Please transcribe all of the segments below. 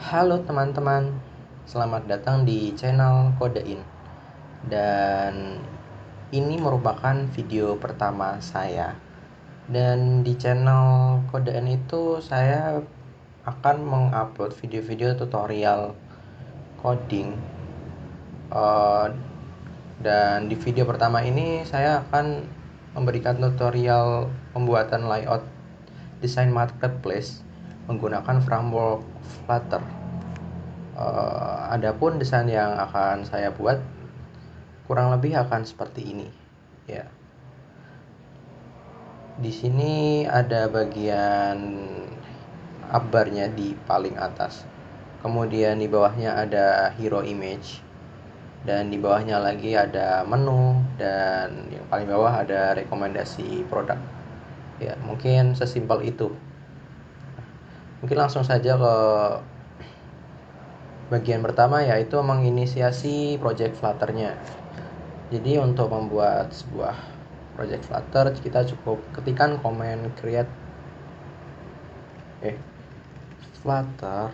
Halo teman-teman, selamat datang di channel Kodein. Dan ini merupakan video pertama saya. Dan di channel Kodein itu saya akan mengupload video-video tutorial coding. Dan di video pertama ini saya akan memberikan tutorial pembuatan layout desain marketplace menggunakan framework Flutter. Adapun desain yang akan saya buat kurang lebih akan seperti ini ya. Di sini ada bagian upbarnya di paling atas, kemudian di bawahnya ada hero image, dan di bawahnya lagi ada menu, dan yang paling bawah ada rekomendasi produk ya. Mungkin sesimpel itu. Mungkin langsung saja ke bagian pertama, yaitu menginisiasi project Flutter-nya. Jadi untuk membuat sebuah project Flutter, kita cukup ketikkan komen create Flutter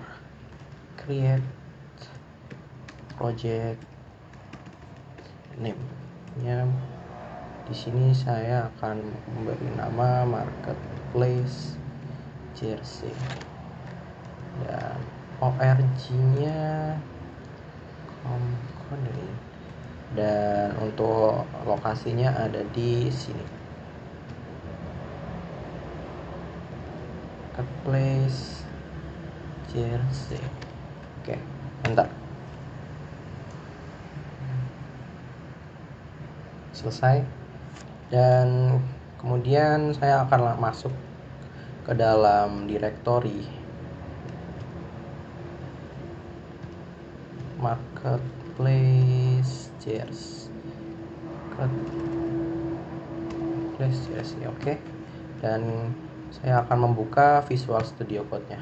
create project name. Di sini saya akan memberi nama marketplace jersey, dan org-nya Kodein, dan untuk lokasinya ada di sini, marketplace jersey. Oke, bentar. Selesai. Dan kemudian saya akan masuk ke dalam directory marketplace jersey. Oke. Dan saya akan membuka Visual Studio Code-nya.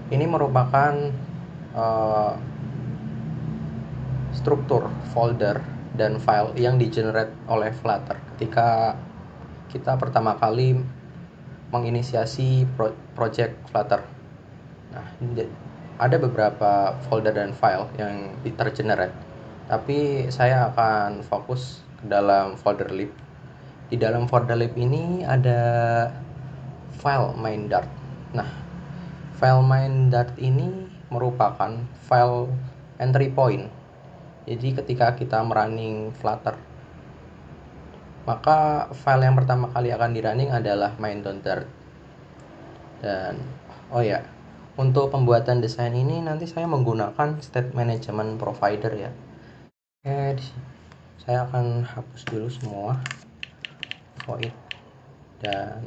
Ini merupakan struktur folder dan file yang di-generate oleh Flutter ketika kita pertama kali menginisiasi project Flutter. Nah, ada beberapa folder dan file yang tergenerate, tapi saya akan fokus ke dalam folder lib. Di dalam folder lib ini ada file main.dart. Nah, file main.dart ini merupakan file entry point. Jadi ketika kita merunning Flutter, maka file yang pertama kali akan dirunning adalah main.dart. Dan untuk pembuatan desain ini nanti saya menggunakan state management provider ya. Oke, saya akan hapus dulu semua void dan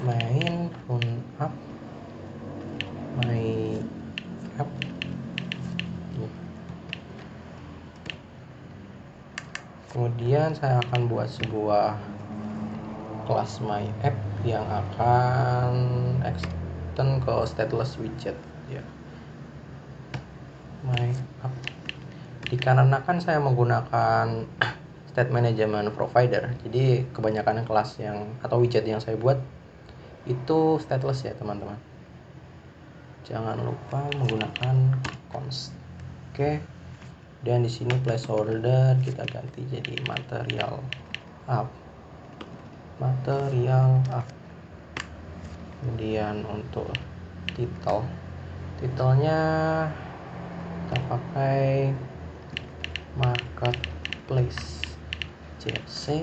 main run up my app. Kemudian saya akan buat sebuah kelas my app yang akan extend ke stateless widget ya. My app, dikarenakan saya menggunakan state management provider, jadi kebanyakan kelas yang atau widget yang saya buat itu stateless ya teman-teman. Jangan lupa menggunakan const. Oke. Dan di sini placeholder kita ganti jadi material up. Kemudian untuk titelnya kita pakai marketplace jersey,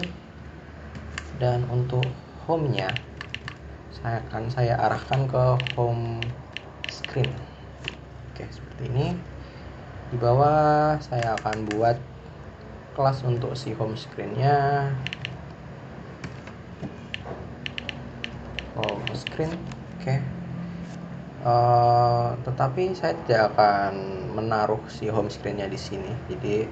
dan untuk home-nya saya arahkan ke home screen. Oke, seperti ini. Di bawah saya akan buat kelas untuk si home screen-nya. Home screen. Oke. Tetapi saya tidak akan menaruh si home screen-nya di sini. Jadi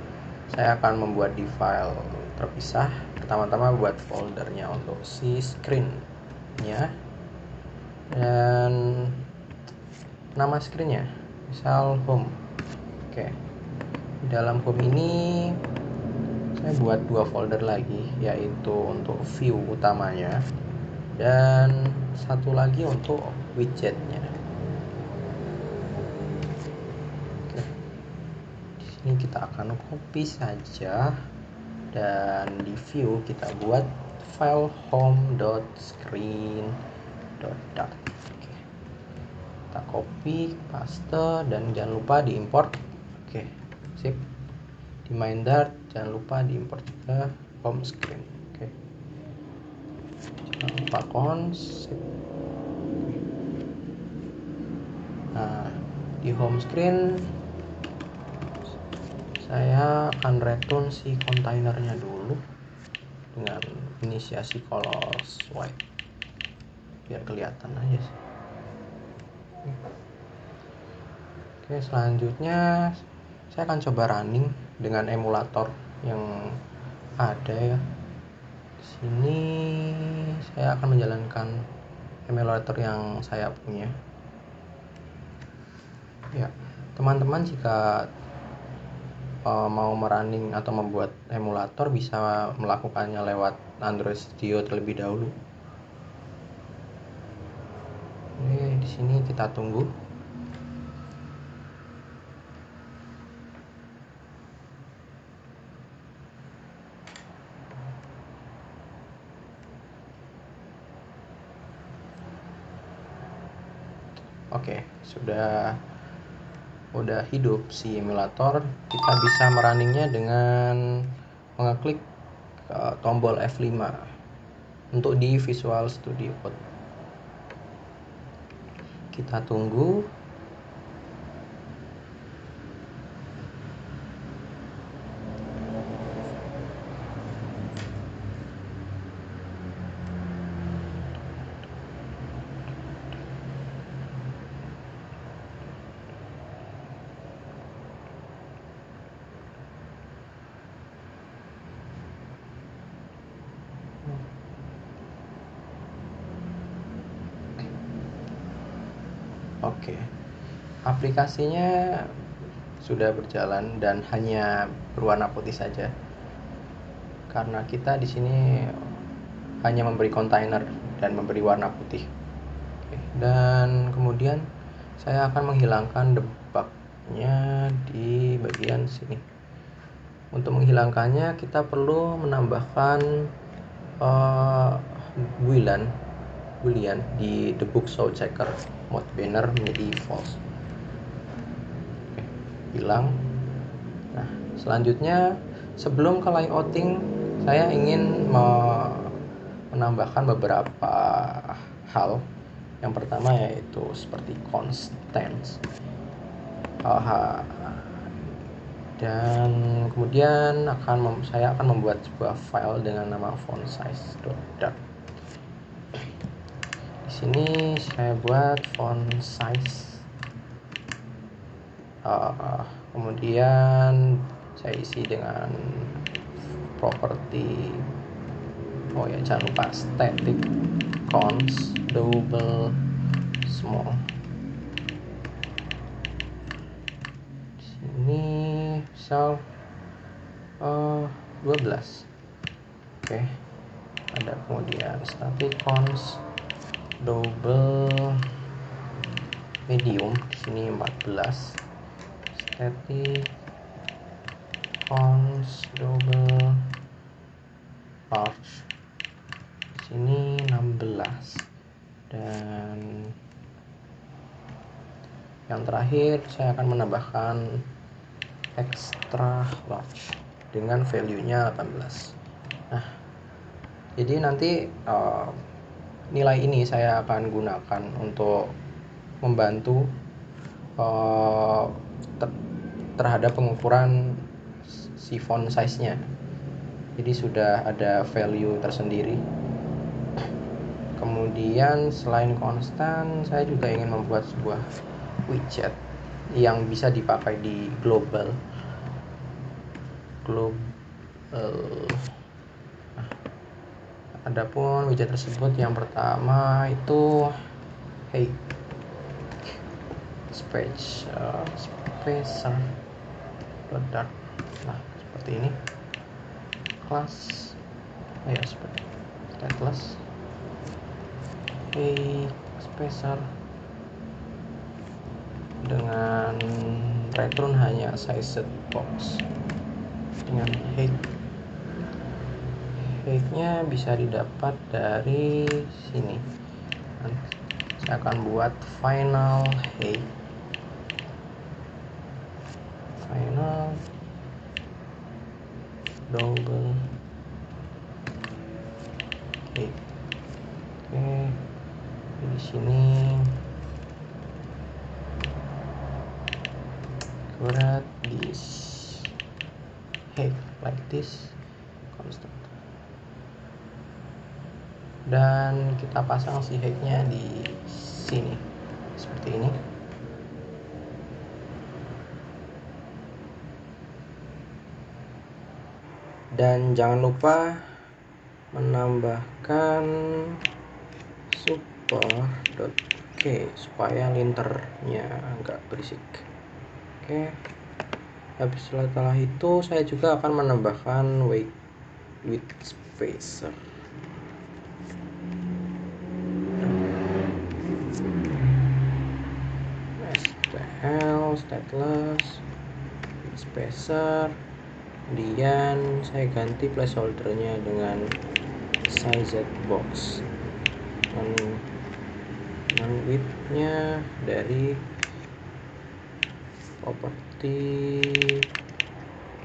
saya akan membuat di file terpisah. Pertama-tama buat foldernya untuk si screen-nya, dan nama screen-nya misal home. Oke. Di dalam home ini saya buat dua folder lagi, yaitu untuk view utamanya dan satu lagi untuk widgetnya. Oke, di sini kita akan copy saja dan di view kita buat file home.screen.dart. Oke, kita copy, paste, dan jangan lupa diimport. Oke, sip. Di main Dart jangan lupa diimport juga home screen. Oke, jangan lupa cons. Nah, di home screen saya akan return si kontainernya dulu dengan inisiasi color white biar kelihatan aja sih. Oke, selanjutnya saya akan coba running dengan emulator yang ada ya. Di sini saya akan menjalankan emulator yang saya punya. Ya, teman-teman jika mau merunning atau membuat emulator bisa melakukannya lewat Android Studio terlebih dahulu. Oke, di sini kita tunggu. Oke, sudah hidup si emulator. Kita bisa merunningnya dengan mengeklik tombol F5 untuk di Visual Studio Code. Kita tunggu. Oke, aplikasinya sudah berjalan dan hanya berwarna putih saja karena kita di sini hanya memberi kontainer dan memberi warna putih. Oke, dan kemudian saya akan menghilangkan debugnya di bagian sini. Untuk menghilangkannya kita perlu menambahkan boolean di debug show checker mode banner menjadi false. Oke, hilang. Nah, selanjutnya sebelum ke layouting saya ingin menambahkan beberapa hal. Yang pertama yaitu seperti constants dan kemudian saya akan membuat sebuah file dengan nama fontsize.dart. Di sini saya buat font size, kemudian saya isi dengan properti jangan lupa static cons double small. Di sini misal 12. Oke, ada kemudian static cons double medium, di sini 14. Static cons double large, di sini 16. Dan yang terakhir saya akan menambahkan extra large dengan value-nya 18. Nah, jadi nanti nilai ini saya akan gunakan untuk membantu terhadap pengukuran si font size-nya. Jadi sudah ada value tersendiri. Kemudian selain konstan, saya juga ingin membuat sebuah widget yang bisa dipakai di global. Adapun widget tersebut yang pertama itu spacer dart. Nah, seperti ini. Class seperti stateless. Hey spacer dengan return hanya size box. Dengan height-nya bisa didapat dari sini. Saya akan buat final height, final double height. Oke, di sini berat this height like this constant, dan kita pasang si height-nya di sini seperti ini. Dan jangan lupa menambahkan super.k supaya linternya enggak berisik. Oke. Habis setelah itu saya juga akan menambahkan width spacer. STL stateless width spacer. Kemudian saya ganti placeholdernya dengan size box dengan widthnya dari properti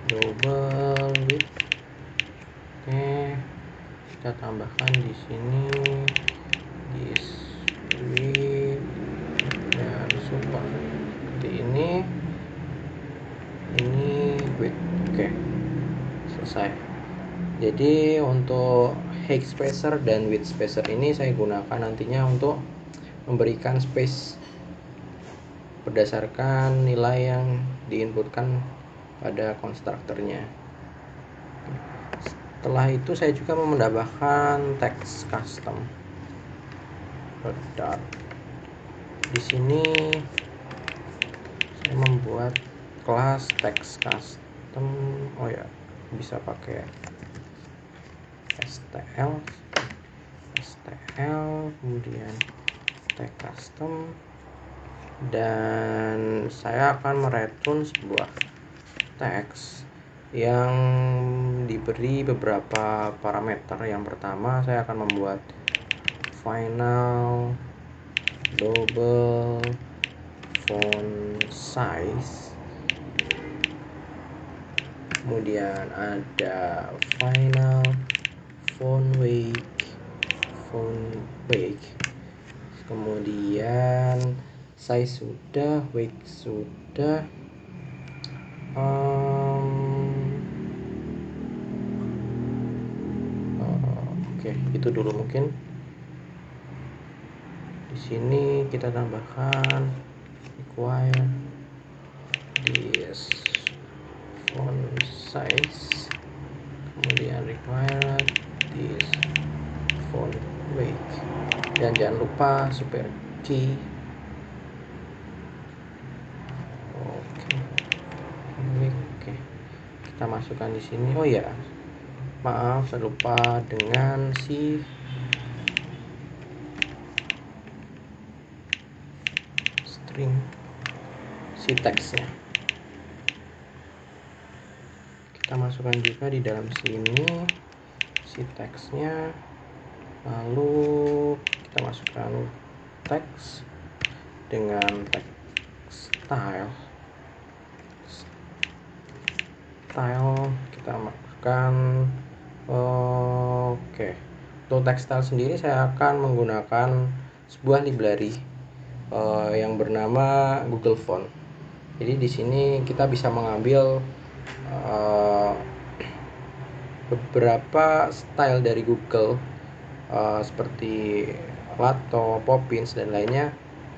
double width. Oke, kita tambahkan di sini this width dan super seperti ini width. Oke, selesai. Jadi untuk height spacer dan width spacer ini saya gunakan nantinya untuk memberikan space berdasarkan nilai yang diinputkan pada konstruktornya. Setelah itu saya juga mau menambahkan text custom. Di sini saya membuat kelas text custom. Oh ya, bisa pakai STL kemudian text custom, dan saya akan mereturn sebuah teks yang diberi beberapa parameter. Yang pertama saya akan membuat final double font size, kemudian ada final font weight, kemudian size sudah, weight sudah. Oke, itu dulu mungkin. Di sini kita tambahkan require this font size, kemudian require this font weight, dan jangan lupa super key. Oke, kita masukkan di sini. Oh ya, maaf, saya lupa dengan si string, si teksnya. Kita masukkan juga di dalam sini si teksnya, lalu kita masukkan teks dengan teks style kita masukkan. Oke, untuk teks style sendiri saya akan menggunakan sebuah library yang bernama Google Font. Jadi di sini kita bisa mengambil beberapa style dari Google seperti Lato, Poppins dan lainnya.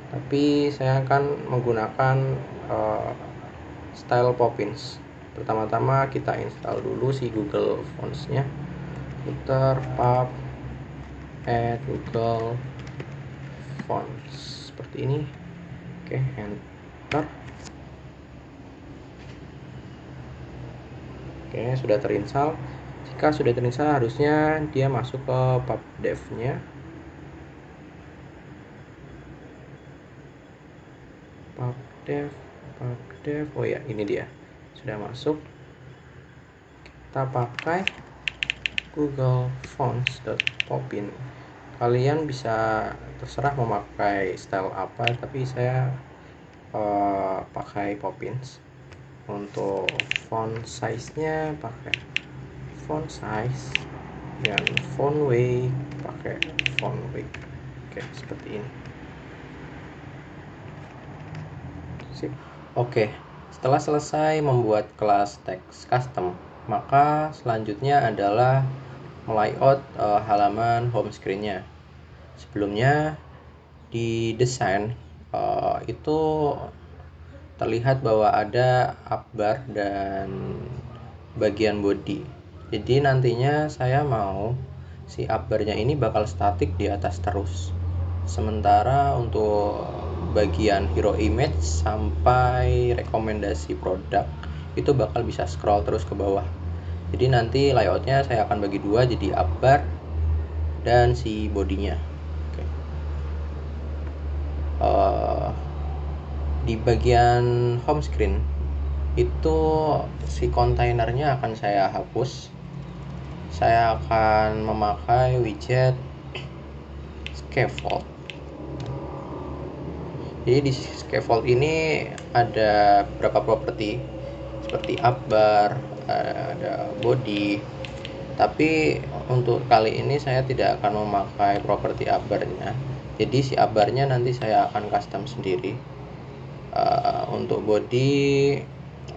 Tapi saya akan menggunakan style Poppins. Pertama-tama kita install dulu si Google Fonts-nya. Putar pub add Google Fonts seperti ini. Oke, enter. Oke, sudah terinstall. Jika sudah terinstall, harusnya dia masuk ke pub dev-nya. pubdev, oh ya ini dia sudah masuk. Kita pakai Google Fonts.popin. Kalian bisa terserah memakai style apa, tapi saya pakai Poppins. Untuk font size-nya pakai font size, dan font weight pakai font weight. Oke, seperti ini. Sip. Oke, setelah selesai membuat kelas text custom, maka selanjutnya adalah layout halaman home screen-nya. Sebelumnya di desain itu terlihat bahwa ada up bar dan bagian body. Jadi nantinya saya mau si up bar-nya ini bakal statik di atas terus. Sementara untuk bagian hero image sampai rekomendasi produk itu bakal bisa scroll terus ke bawah. Jadi nanti layoutnya saya akan bagi dua, jadi up bar dan si bodinya. Oke. Di bagian home screen itu si kontainernya akan saya hapus. Saya akan memakai widget scaffold. Jadi di scaffold ini ada beberapa properti seperti up bar, ada body. Tapi untuk kali ini saya tidak akan memakai properti up bar-nya. Jadi si up bar-nya nanti saya akan custom sendiri. Untuk body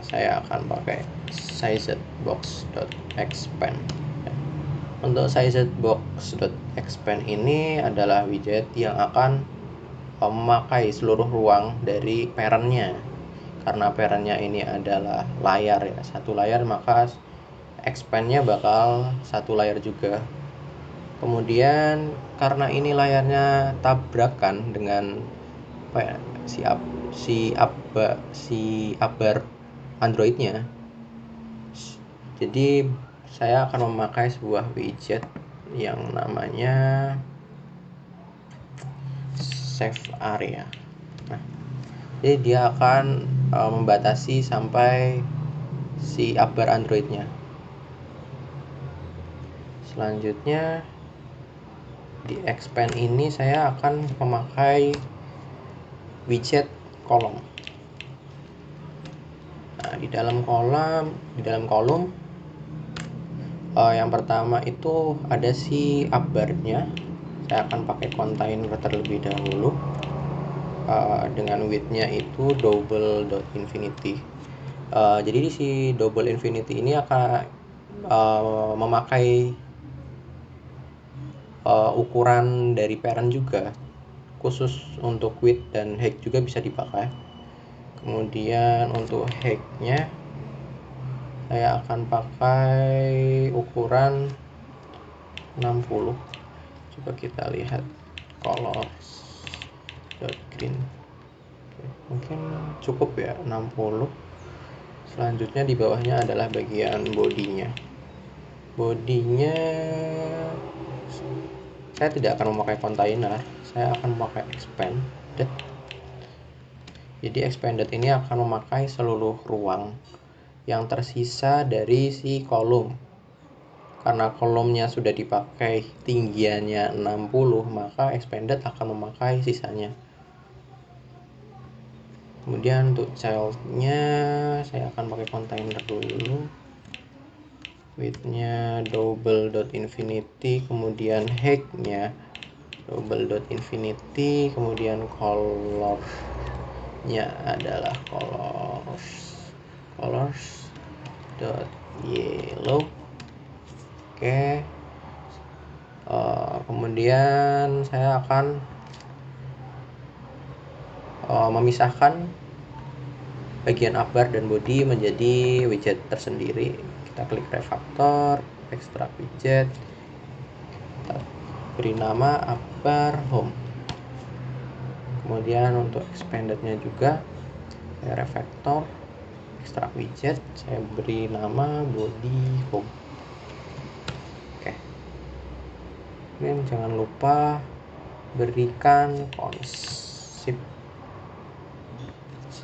saya akan pakai sizedbox.expand. Untuk sizedbox.expand ini adalah widget yang akan memakai seluruh ruang dari parent-nya. Karena parent-nya ini adalah layar ya, satu layar, maka expand-nya bakal satu layar juga. Kemudian karena ini layarnya tabrakan dengan si upbar Android-nya, jadi saya akan memakai sebuah widget yang namanya save area. Nah, jadi dia akan membatasi sampai si upbar Android-nya. Selanjutnya di expand ini saya akan memakai widget kolom. Nah, di dalam kolom yang pertama itu ada si up bar-nya. Saya akan pakai container terlebih dahulu. Dengan width-nya itu double.infinity. Jadi si double infinity ini akan memakai ukuran dari parent juga, khusus untuk width dan height juga bisa dipakai. Kemudian untuk height-nya saya akan pakai ukuran 60. Coba kita lihat colors.green. Mungkin cukup ya 60. Selanjutnya di bawahnya adalah bagian bodinya. Bodinya saya tidak akan memakai container, saya akan memakai expanded. Jadi expanded ini akan memakai seluruh ruang yang tersisa dari si kolom. Karena kolomnya sudah dipakai tinggiannya 60, maka expanded akan memakai sisanya. Kemudian untuk child-nya saya akan pakai container dulu. Width-nya double.infinity, kemudian height-nya double.infinity, kemudian color-nya adalah colors.yellow. Oke. Kemudian saya akan memisahkan bagian upbar dan body menjadi widget tersendiri. Kita klik refactor, extract widget, kita beri nama upbar home. Kemudian untuk expandednya juga saya refactor, extract widget, saya beri nama body home. Oke. Kemudian jangan lupa berikan cons. Sip.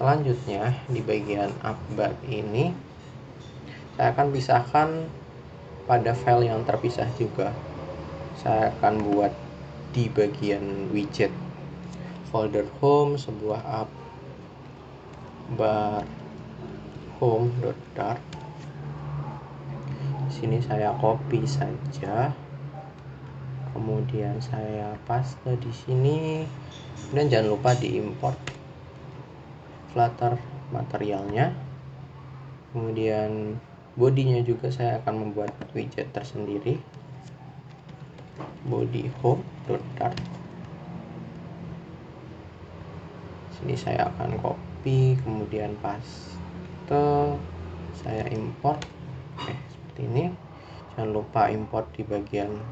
Selanjutnya di bagian upbar ini saya akan pisahkan pada file yang terpisah juga. Saya akan buat di bagian widget folder home sebuah upbar home.dart. Di sini saya copy saja, kemudian saya paste di sini, dan jangan lupa diimport Flutter materialnya. Kemudian bodinya juga saya akan membuat widget tersendiri, body home.dart. Sini saya akan copy, kemudian paste, saya import. Oke, seperti ini. Jangan lupa import di bagian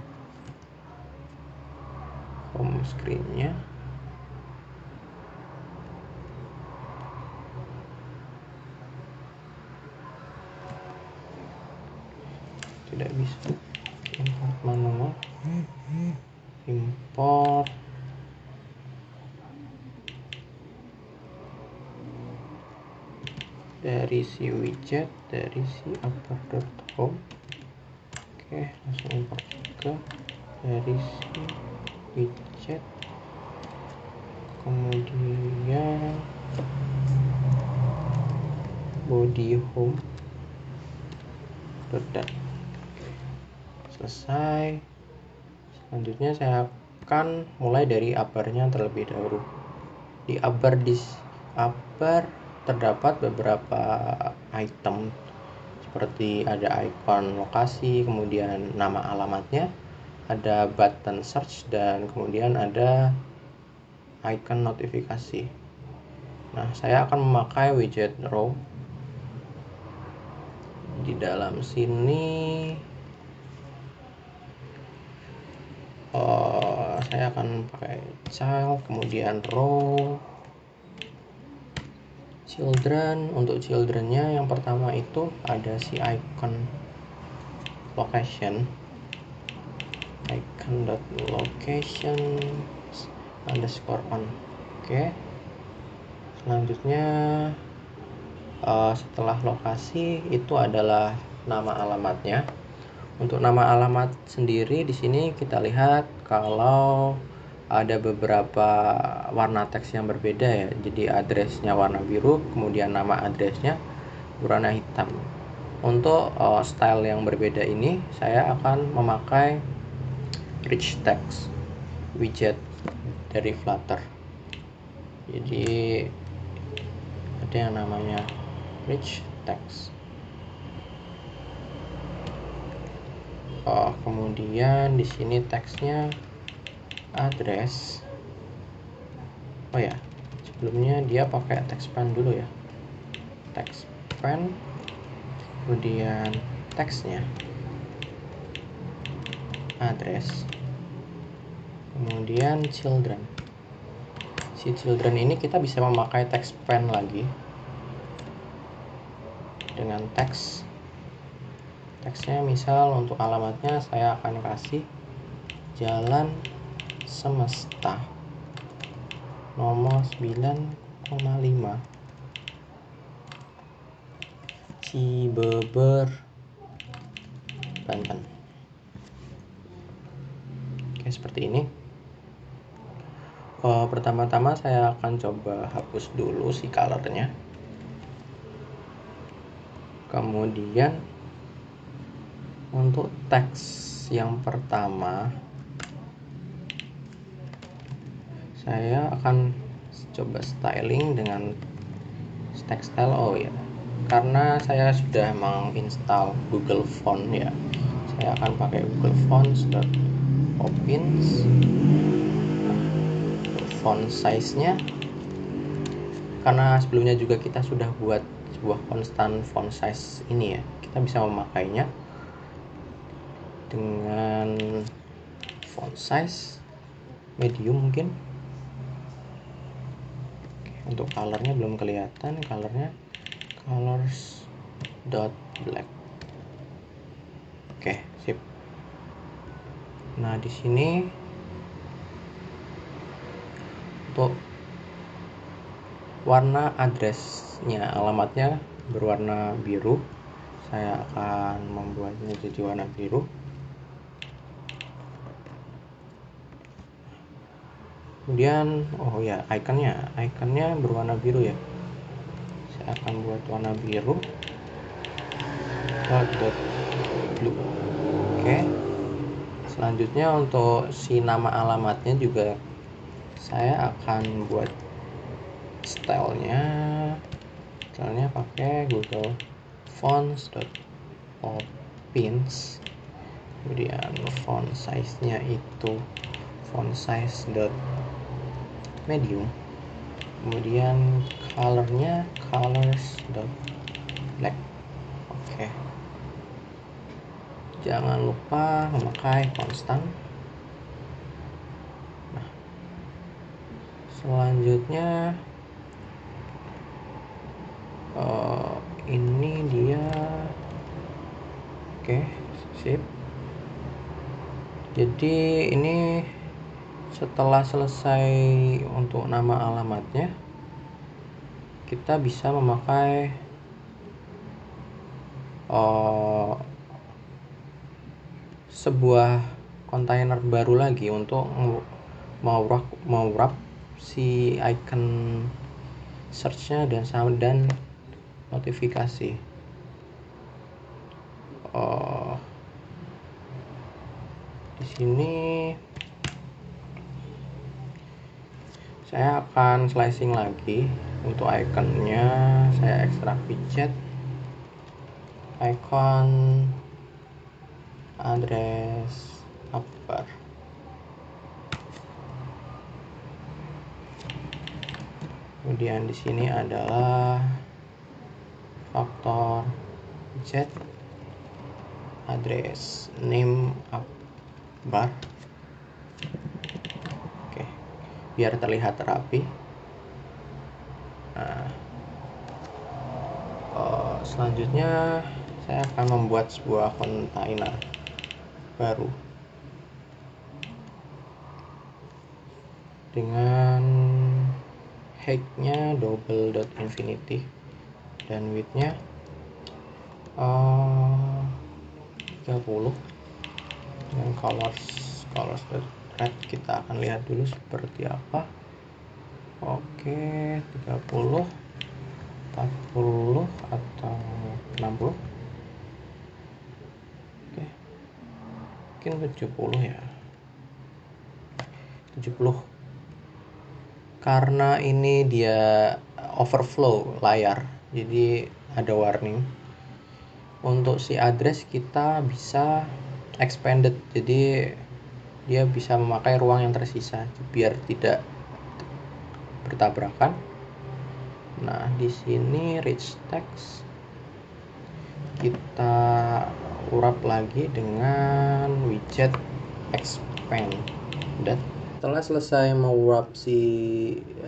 home screen-nya. Tidak bisa import manual, import dari si widget, dari si upper.home. Oke, langsung import juga dari si widget, kemudian body home.dart. Selesai. Selanjutnya saya akan mulai dari upper-nya terlebih dahulu. Di upper terdapat beberapa item seperti ada icon lokasi, kemudian nama alamatnya, ada button search, dan kemudian ada icon notifikasi. Nah, saya akan memakai widget row. Di dalam sini saya akan pakai child, kemudian row, children. Untuk childrennya yang pertama itu ada si icon location, icon.location _on. Oke. Selanjutnya setelah lokasi itu adalah nama alamatnya. Untuk nama alamat sendiri di sini kita lihat kalau ada beberapa warna teks yang berbeda ya. Jadi addressnya warna biru, kemudian nama addressnya berwarna hitam. Untuk style yang berbeda ini saya akan memakai rich text widget dari Flutter. Jadi ada yang namanya rich text. Kemudian di sini teksnya address. Oh ya, sebelumnya dia pakai text pen dulu ya. Text pen, kemudian teksnya address, kemudian children. Si children ini kita bisa memakai text pen lagi dengan teksnya. Misal untuk alamatnya saya akan kasih Jalan Semesta nomor 9,5 Cibeber, Banten. Oke, seperti ini. Pertama-tama saya akan coba hapus dulu si colornya. Kemudian untuk teks yang pertama saya akan coba styling dengan text style. Oh ya, karena saya sudah menginstal Google Font ya, saya akan pakai Google Fonts.opins. Font size-nya, karena sebelumnya juga kita sudah buat sebuah konstan font size ini ya, kita bisa memakainya dengan font size medium mungkin. Untuk colornya belum kelihatan, colornya colors.black. Oke, sip. Nah, di warna addressnya, alamatnya berwarna biru. Saya akan membuatnya jadi warna biru. Kemudian ikonnya berwarna biru ya. Saya akan buat warna biru. Blue. Oke. Selanjutnya untuk si nama alamatnya juga saya akan buat stylenya pakai Google Fonts.Poppins. Kemudian font size-nya itu font size medium. Kemudian colornya colors.black. Oke. Jangan lupa memakai konstan. Nah, selanjutnya ini dia. Oke, sip. Jadi ini setelah selesai untuk nama alamatnya, kita bisa memakai sebuah kontainer baru lagi untuk mau wrap si icon search-nya dan notifikasi. Di sini saya akan slicing lagi. Untuk iconnya saya ekstrak widget icon address upper. Kemudian di sini adalah faktor widget address name upper. Oke, biar terlihat rapi. Nah, selanjutnya saya akan membuat sebuah kontainer baru dengan height-nya double.infinity dan width-nya 30. Dan colors red kita akan lihat dulu seperti apa. Oke, 30, 40 atau 60. Oke, mungkin 70 ya. 70 karena ini dia overflow layar, jadi ada warning. Untuk si address kita bisa expanded, jadi dia bisa memakai ruang yang tersisa biar tidak bertabrakan. Nah, di sini rich text kita wrap lagi dengan widget expanded. Setelah selesai mewrap si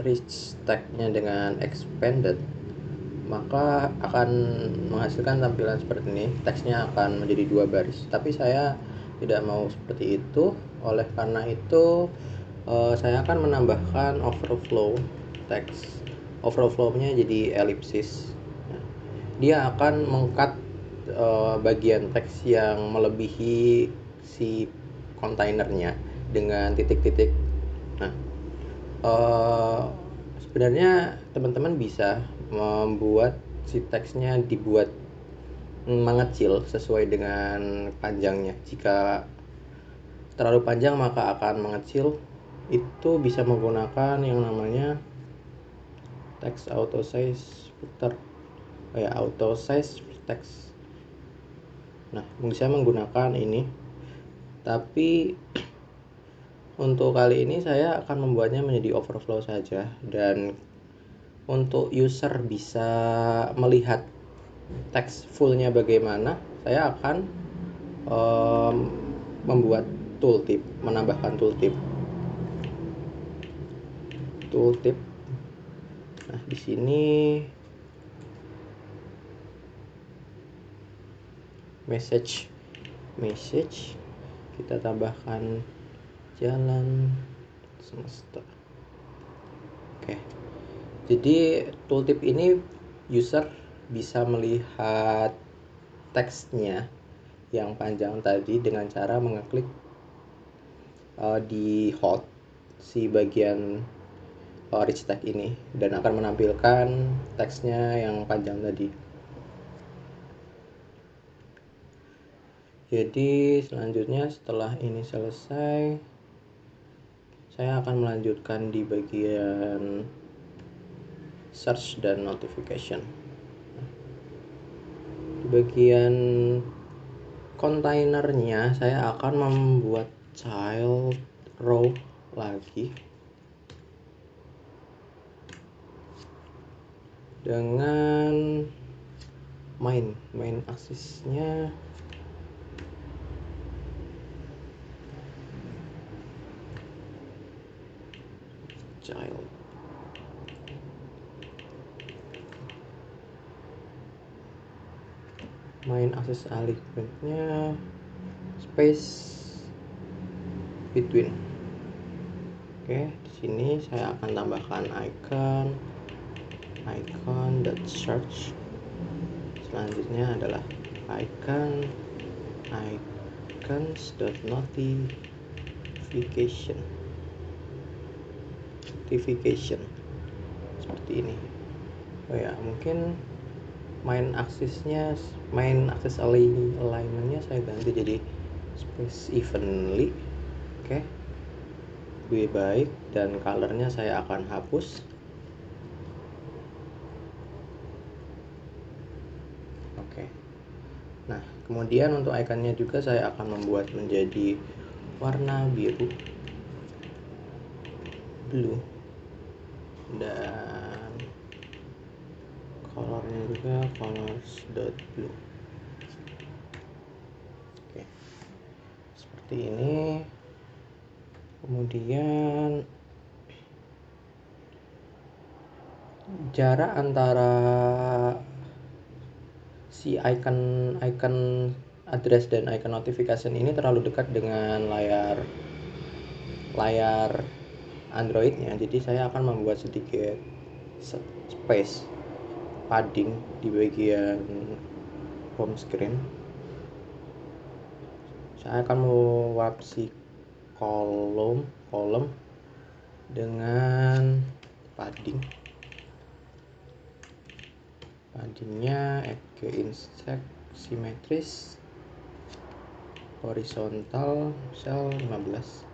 rich text-nya dengan expanded, maka akan menghasilkan tampilan seperti ini. Teksnya akan menjadi 2 baris, tapi saya tidak mau seperti itu. Oleh karena itu saya akan menambahkan overflow text. Overflow-nya jadi ellipsis. Nah, dia akan mengcut bagian teks yang melebihi si kontainernya dengan titik-titik. Nah, sebenarnya teman-teman bisa membuat si teksnya dibuat mengecil sesuai dengan panjangnya. Jika terlalu panjang maka akan mengecil. Itu bisa menggunakan yang namanya text auto size filter, auto size text. Nah, bisa menggunakan ini, tapi untuk kali ini saya akan membuatnya menjadi overflow saja. Dan untuk user bisa melihat teks fullnya bagaimana, saya akan membuat tooltip, menambahkan tooltip. Nah, di sini message kita tambahkan jalan semesta. Oke, Jadi tooltip ini user bisa melihat teksnya yang panjang tadi dengan cara mengeklik di hold si bagian rich text ini dan akan menampilkan teksnya yang panjang tadi. Jadi selanjutnya setelah ini selesai, saya akan melanjutkan di bagian search dan notification. Di bagian kontainernya saya akan membuat child row lagi dengan main aksesnya child. Main akses alignmentnya space between. Oke, di sini saya akan tambahkan icon dot search. Selanjutnya adalah icons dot notification seperti ini. Oh ya, mungkin main akses alignmentnya saya ganti jadi space evenly. Oke, lebih baik, dan colornya saya akan hapus. Oke, nah kemudian untuk ikonnya juga saya akan membuat menjadi warna biru, blue, dan colornya juga colors.blue. Oke, seperti ini. Kemudian jarak antara si icon address dan icon notification ini terlalu dekat dengan layar Androidnya, jadi saya akan membuat sedikit space padding di bagian home screen. Saya akan membuat si kolom dengan paddingnya insect simetris horizontal cell 15.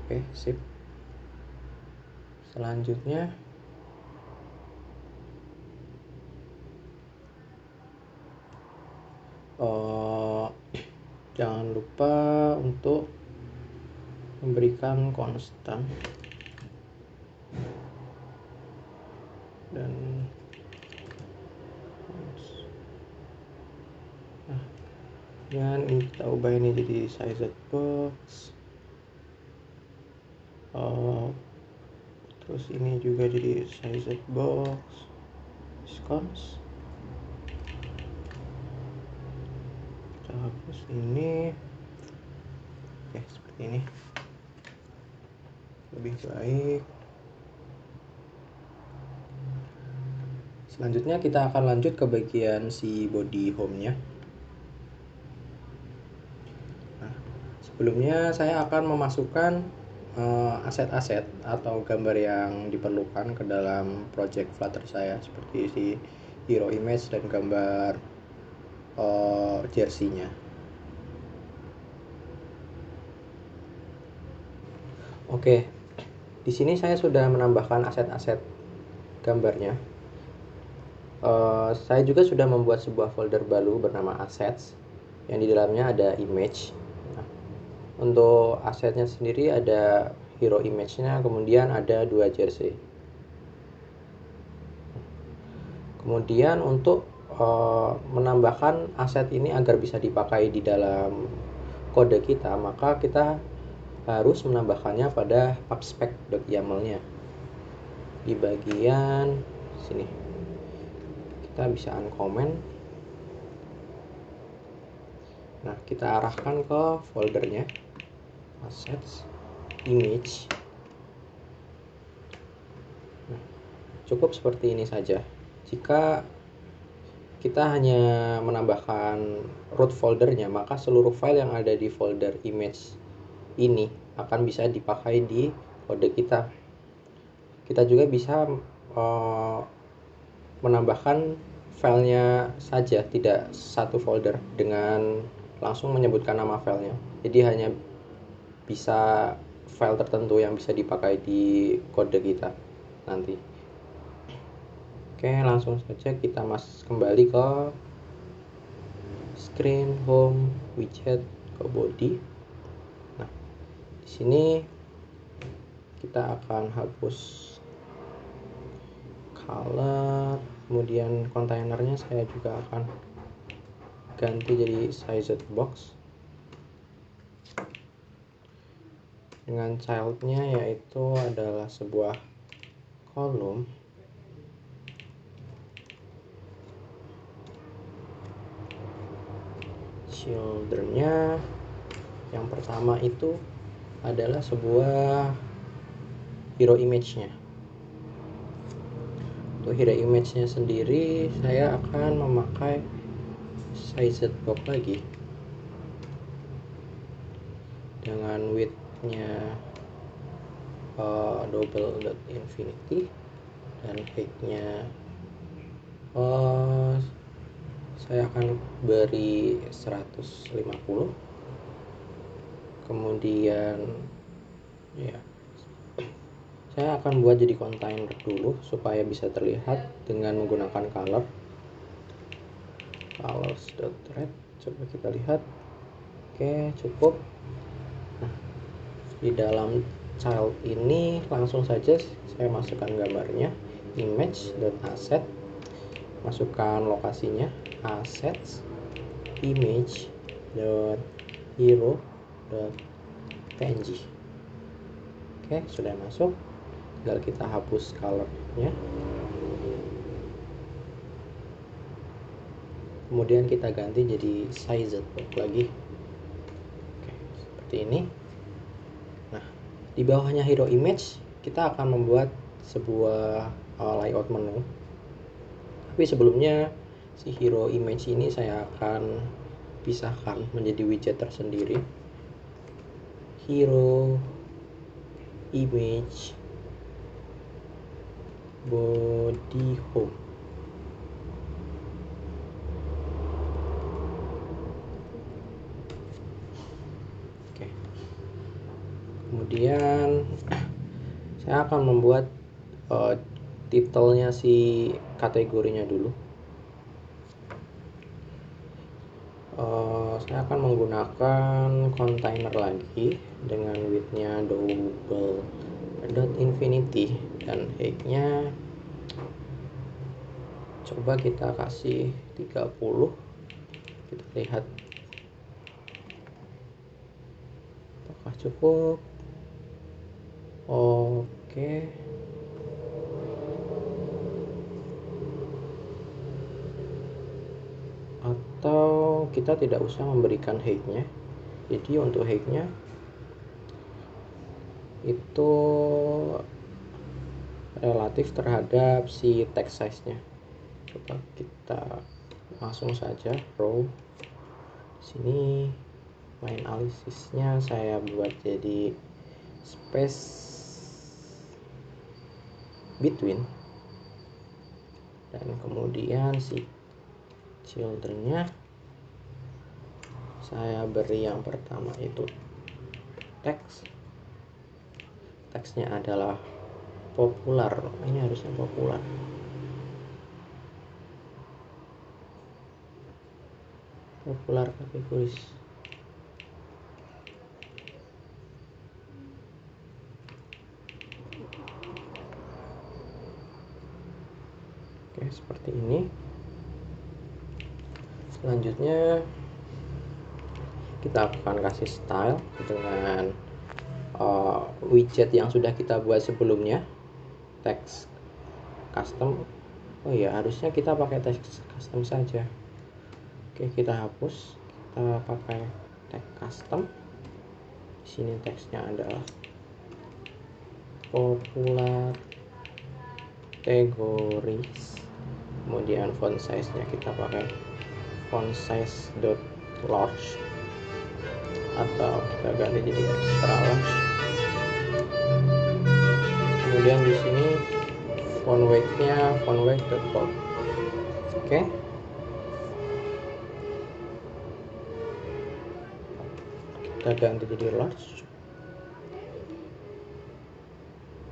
Oke, sip. Selanjutnya jangan lupa untuk memberikan konstan dan dan ini kita ubah ini jadi size box. Terus ini juga jadi size box discounts. Kita hapus ini. Oke, seperti ini lebih baik. Selanjutnya kita akan lanjut ke bagian si body home-nya. Nah, sebelumnya saya akan memasukkan aset-aset atau gambar yang diperlukan ke dalam project Flutter saya, seperti si hero image dan gambar jersey-nya. Oke, di sini saya sudah menambahkan aset-aset gambarnya. Saya juga sudah membuat sebuah folder baru bernama assets yang di dalamnya ada image. Nah, untuk asetnya sendiri ada hero image-nya, kemudian ada 2 jersey. Kemudian untuk menambahkan aset ini agar bisa dipakai di dalam kode kita, maka kita harus menambahkannya pada pubspec.yaml-nya di bagian sini. Kita bisa uncomment. Nah, kita arahkan ke foldernya assets image. Cukup seperti ini saja. Jika kita hanya menambahkan root foldernya, maka seluruh file yang ada di folder image ini akan bisa dipakai di kode kita. Kita juga bisa menambahkan filenya saja, tidak satu folder, dengan langsung menyebutkan nama filenya. Jadi hanya bisa file tertentu yang bisa dipakai di kode kita nanti. Oke, langsung saja kita kembali ke screen, home, widget, ke body. Nah, di sini kita akan hapus color, kemudian kontainernya saya juga akan ganti jadi sized box dengan childnya, yaitu adalah sebuah kolom. Childrennya yang pertama itu adalah sebuah hero image-nya. Untuk hero image-nya sendiri saya akan memakai sized box lagi dengan width-nya double dot infinity dan height-nya saya akan beri 150. Kemudian ya, saya akan buat jadi container dulu supaya bisa terlihat dengan menggunakan colors.red. Coba kita lihat. Oke, cukup. Nah, di dalam child ini langsung saja saya masukkan gambarnya, image.asset, masukkan lokasinya, assets, image.hero.png. Oke, sudah masuk. Tinggal kita hapus colornya. Kemudian kita ganti jadi sized box lagi. Oke, seperti ini. Nah, di bawahnya hero image kita akan membuat sebuah layout menu. Tapi sebelumnya si hero image ini saya akan pisahkan menjadi widget tersendiri. Hero image body home. Oke. Kemudian saya akan membuat titelnya si kategorinya dulu. Saya akan menggunakan container lagi dengan width-nya double dot infinity dan height-nya coba kita kasih 30. Kita lihat apakah cukup. Oke. Atau kita tidak usah memberikan height-nya. Jadi untuk height-nya itu relatif terhadap si text size-nya. Coba kita langsung saja row. Sini main analisisnya saya buat jadi space between, dan kemudian si childrennya saya beri yang pertama itu teksnya adalah popular. Ini harusnya popular. Kategoris. Oke, seperti ini. Selanjutnya kita akan kasih style dengan widget yang sudah kita buat sebelumnya, text custom. Oh ya, harusnya kita pakai text custom saja. Oke, kita hapus, kita pakai text custom. Di sini teksnya adalah popular kategories, kemudian font size nya kita pakai font size .large atau kita ganti jadi extra large. Kemudian di sini font weight nya font weight .bold. Oke. Kita ganti jadi large.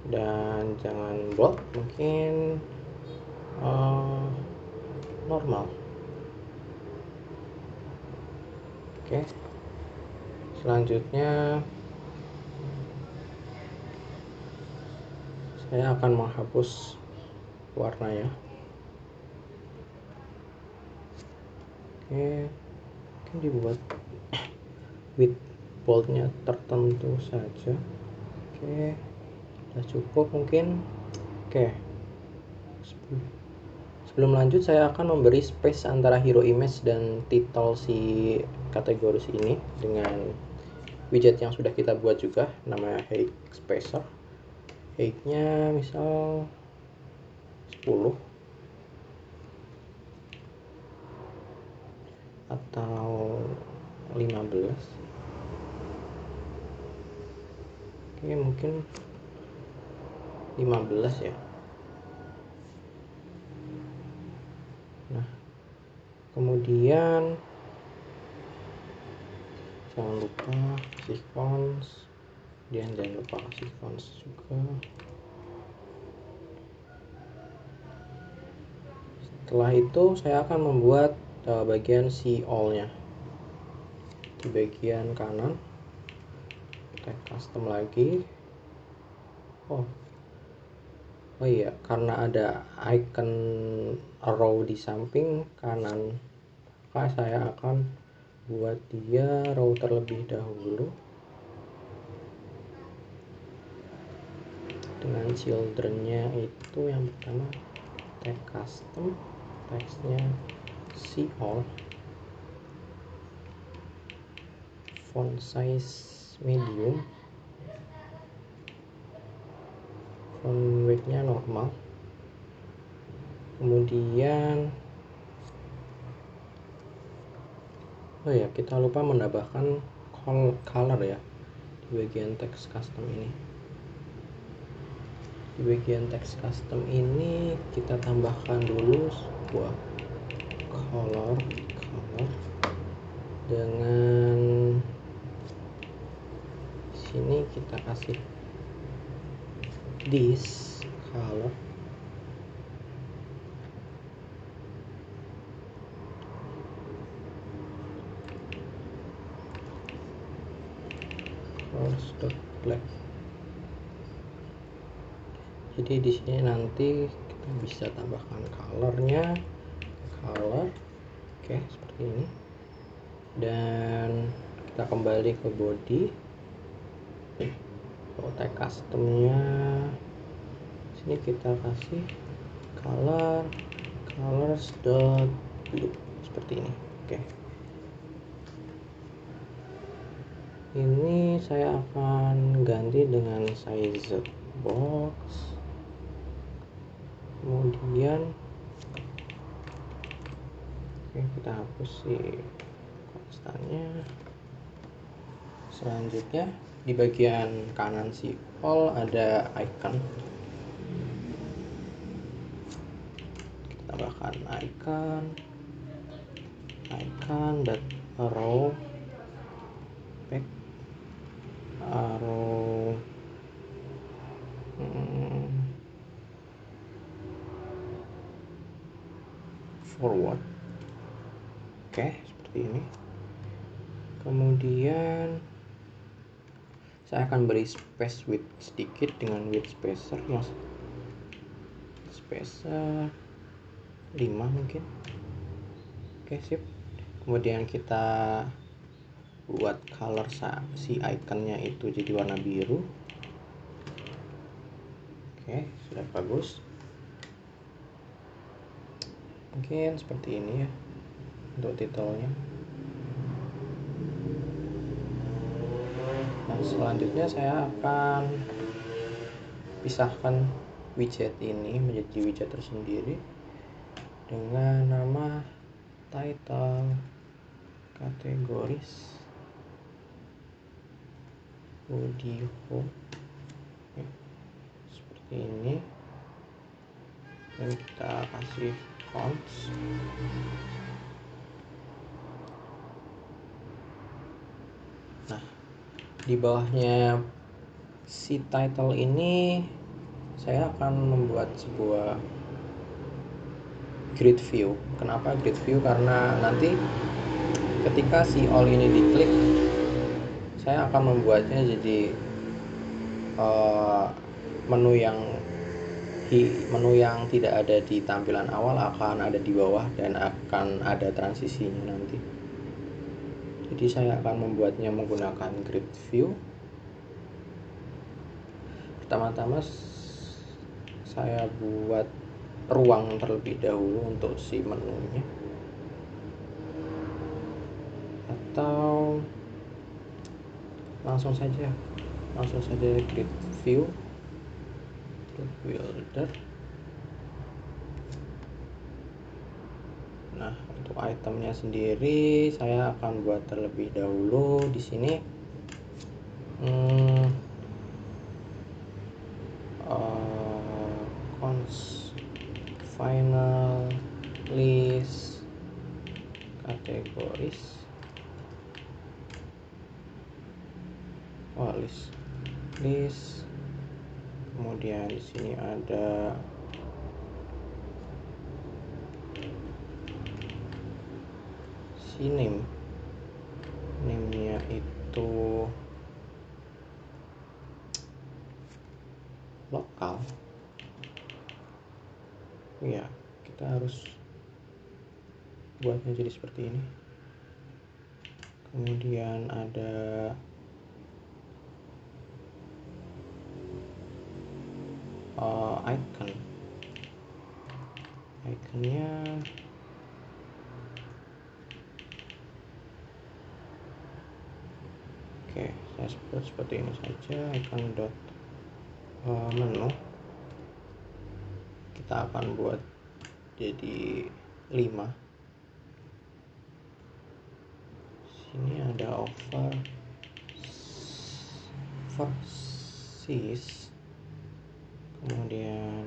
Dan jangan bold, mungkin normal. Oke. Selanjutnya saya akan menghapus warna ya. Oke, mungkin dibuat width boldnya tertentu saja. Oke, sudah cukup mungkin. Oke, sebelum lanjut saya akan memberi space antara hero image dan title si kategori ini dengan widget yang sudah kita buat juga, namanya height spacer. Height-nya misal 10 atau 15. Oke, mungkin 15 ya. Nah, kemudian jangan lupa kasih fonts, dan jangan lupa kasih fonts juga. Setelah itu saya akan membuat bagian see all nya di bagian kanan. Tag custom lagi. Oh iya, karena ada icon arrow di samping kanan, maka saya akan buat dia row terlebih dahulu dengan childrennya itu yang pertama tag custom, teksnya see all, font size medium, font weight-nya normal. Kemudian oh ya, kita lupa menambahkan color ya di bagian text custom ini. Di bagian text custom ini kita tambahkan dulu sebuah color dengan sini kita kasih this color. Black. Jadi di sini nanti kita bisa tambahkan colornya, color, oke seperti ini. Dan kita kembali ke body, tag customnya. Sini kita kasih colors dot blue seperti ini. Oke. Ini saya akan ganti dengan size box. Kemudian kita hapus si konstannya. Selanjutnya di bagian kanan si all ada icon. Kita tambahkan icon dan arrow, back arrow, forward. Oke, seperti ini. Kemudian saya akan beri space width sedikit dengan width spacer yang spacer 5 mungkin. Oke, sip. Kemudian kita buat color si iconnya itu jadi warna biru. Oke, sudah bagus. Mungkin seperti ini ya untuk titelnya. Nah, selanjutnya saya akan pisahkan widget ini menjadi widget tersendiri dengan nama title, kategoris, body home ya, seperti ini, dan kita kasih fonts. Nah, di bawahnya si title ini saya akan membuat sebuah grid view. Kenapa grid view? Karena nanti ketika si all ini diklik, saya akan membuatnya jadi menu yang tidak ada di tampilan awal akan ada di bawah dan akan ada transisinya nanti. Jadi saya akan membuatnya menggunakan grid view. Pertama-tama saya buat ruang terlebih dahulu untuk si menunya, atau langsung saja grid view, grid builder. Nah, untuk itemnya sendiri saya akan buat terlebih dahulu di sini cons final list kategoris, list, kemudian di sini ada si name-nya itu lokal ya, kita harus buatnya jadi seperti ini. Kemudian ada iconnya oke, saya sebut seperti ini saja, icon dot menu. Kita akan buat jadi 5. Sini ada overseas, kemudian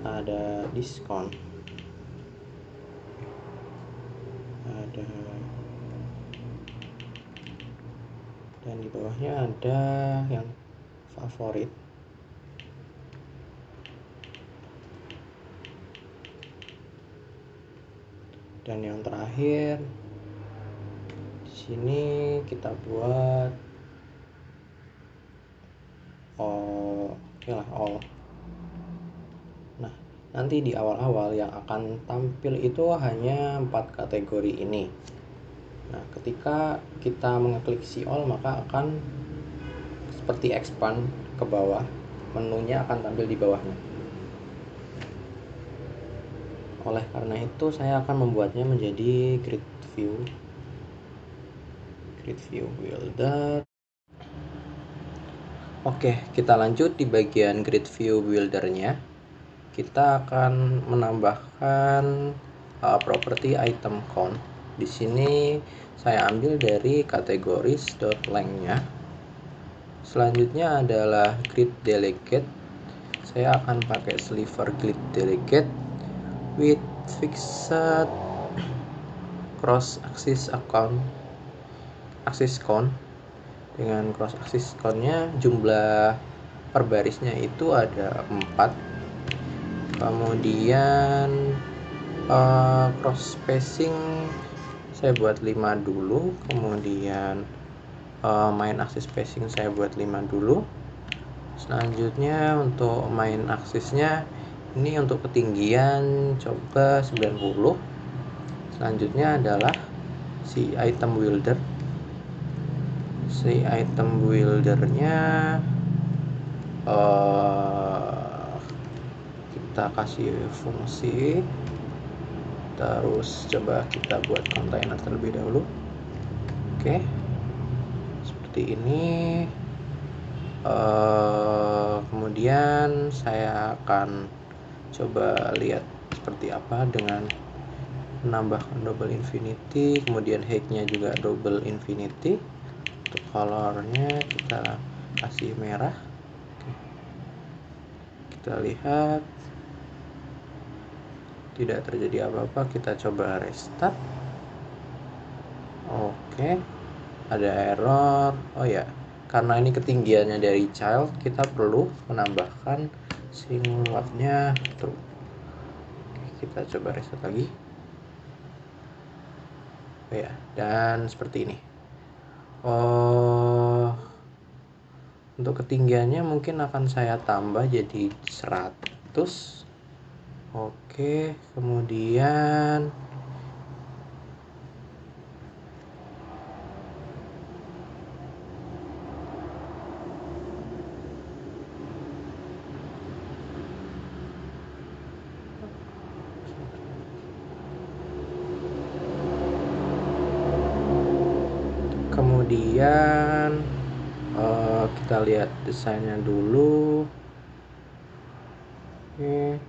ada diskon, ada, dan di bawahnya ada yang favorit. Dan yang terakhir di sini kita buat all. Nah, nanti di awal-awal yang akan tampil itu hanya 4 kategori ini. Nah, ketika kita mengeklik si all, maka akan seperti expand ke bawah, menunya akan tampil di bawahnya. Oleh karena itu saya akan membuatnya menjadi grid view builder. Oke, kita lanjut di bagian grid view buildernya. Kita akan menambahkan property item count. Di sini saya ambil dari kategoris.length-nya. Selanjutnya adalah grid delegate. Saya akan pakai sliver grid delegate with fixed cross axis count. Dengan cross axis count-nya jumlah per barisnya itu ada 4. Kemudian cross spacing saya buat 5 dulu, kemudian main axis spacing saya buat 5 dulu. Selanjutnya untuk main aksisnya ini untuk ketinggian coba 90. Selanjutnya adalah si item builder. Si item buildernya kita kasih fungsi, terus coba kita buat kontainer terlebih dahulu. Oke, seperti ini. Kemudian saya akan coba lihat seperti apa dengan menambahkan double infinity, kemudian height-nya juga double infinity. Untuk colornya kita kasih merah. Oke. Kita lihat tidak terjadi apa-apa, kita coba restart. Oke, ada error. Oh ya, karena ini ketinggiannya dari child, kita perlu menambahkan singletnya true. Oke, kita coba reset lagi. Oh ya, dan seperti ini. Untuk ketinggiannya mungkin akan saya tambah jadi 100. Oke, kemudian kita lihat desainnya dulu. Oke,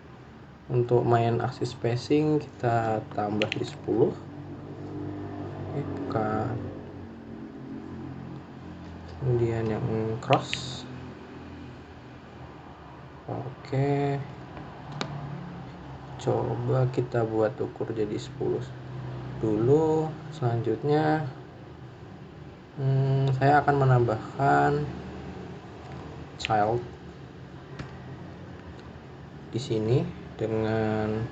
untuk main axis spacing kita tambah di 10. Oke, bukan. Kemudian yang cross. Oke, coba kita buat ukur jadi 10 dulu. Selanjutnya saya akan menambahkan child di sini dengan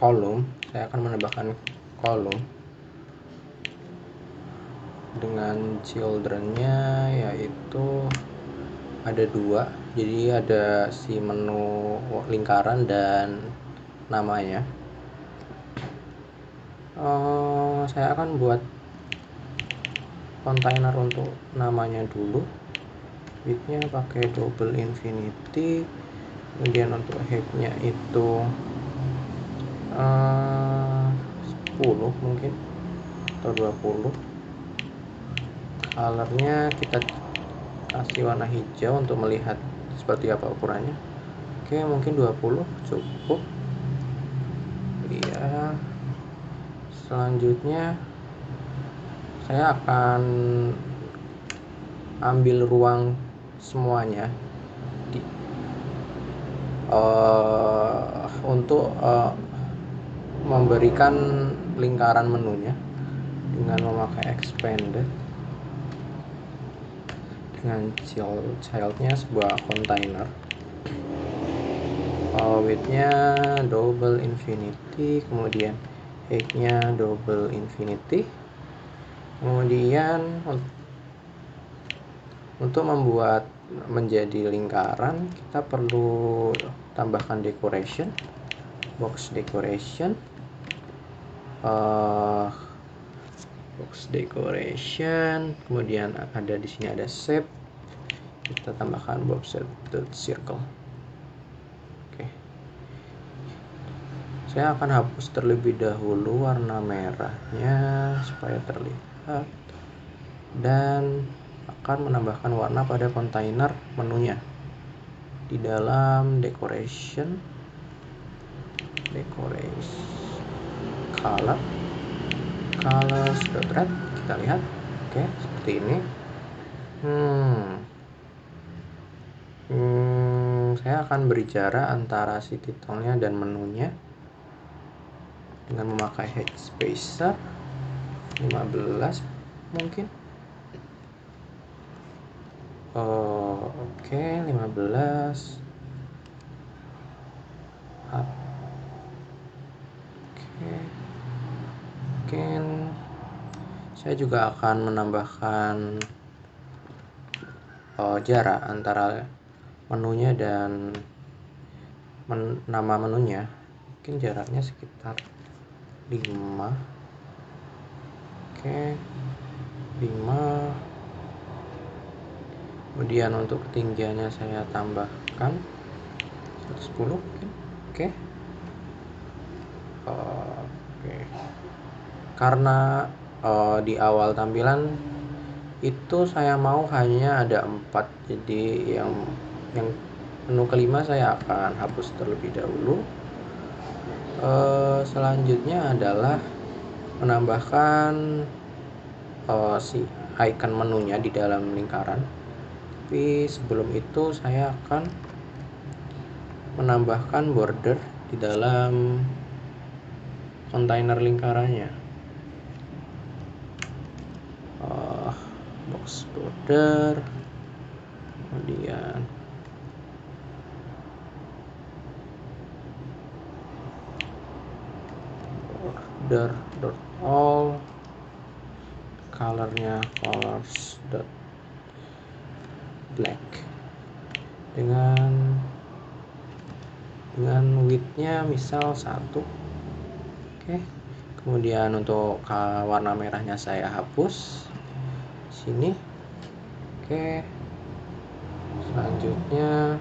kolom. Saya akan menambahkan kolom dengan childrennya, yaitu ada 2. Jadi ada si menu lingkaran dan namanya. Saya akan buat container untuk namanya dulu. Widthnya pakai double infinity, kemudian untuk height-nya itu 10 mungkin atau 20. Colornya kita kasih warna hijau untuk melihat seperti apa ukurannya. Oke, mungkin 20 cukup. Iya. Selanjutnya saya akan ambil ruang semuanya untuk memberikan lingkaran menunya dengan memakai expanded dengan childnya sebuah container. Widthnya double infinity, kemudian height-nya double infinity. Kemudian untuk membuat menjadi lingkaran kita perlu tambahkan decoration, box decoration, kemudian ada di sini ada shape, kita tambahkan box circle. Oke, saya akan hapus terlebih dahulu warna merahnya supaya terlihat, dan akan menambahkan warna pada kontainer menunya di dalam decoration colors red. Kita lihat. Oke, seperti ini. Saya akan beri jarak antara si titelnya dan menunya dengan memakai height spacer 15 mungkin. Oke, 15. Mungkin saya juga akan menambahkan jarak antara menunya dan nama menunya. Mungkin jaraknya sekitar 5. Oke, 5. Kemudian untuk ketinggiannya saya tambahkan 110 mungkin. Oke. Karena di awal tampilan itu saya mau hanya ada 4, jadi yang menu kelima saya akan hapus terlebih dahulu. Selanjutnya adalah menambahkan si icon menunya di dalam lingkaran. Tapi sebelum itu saya akan menambahkan border di dalam kontainer lingkarannya. Box border, kemudian border dot all, colornya colors dot black, dengan widthnya misal 1. Oke, kemudian untuk warna merahnya saya hapus sini. Oke, selanjutnya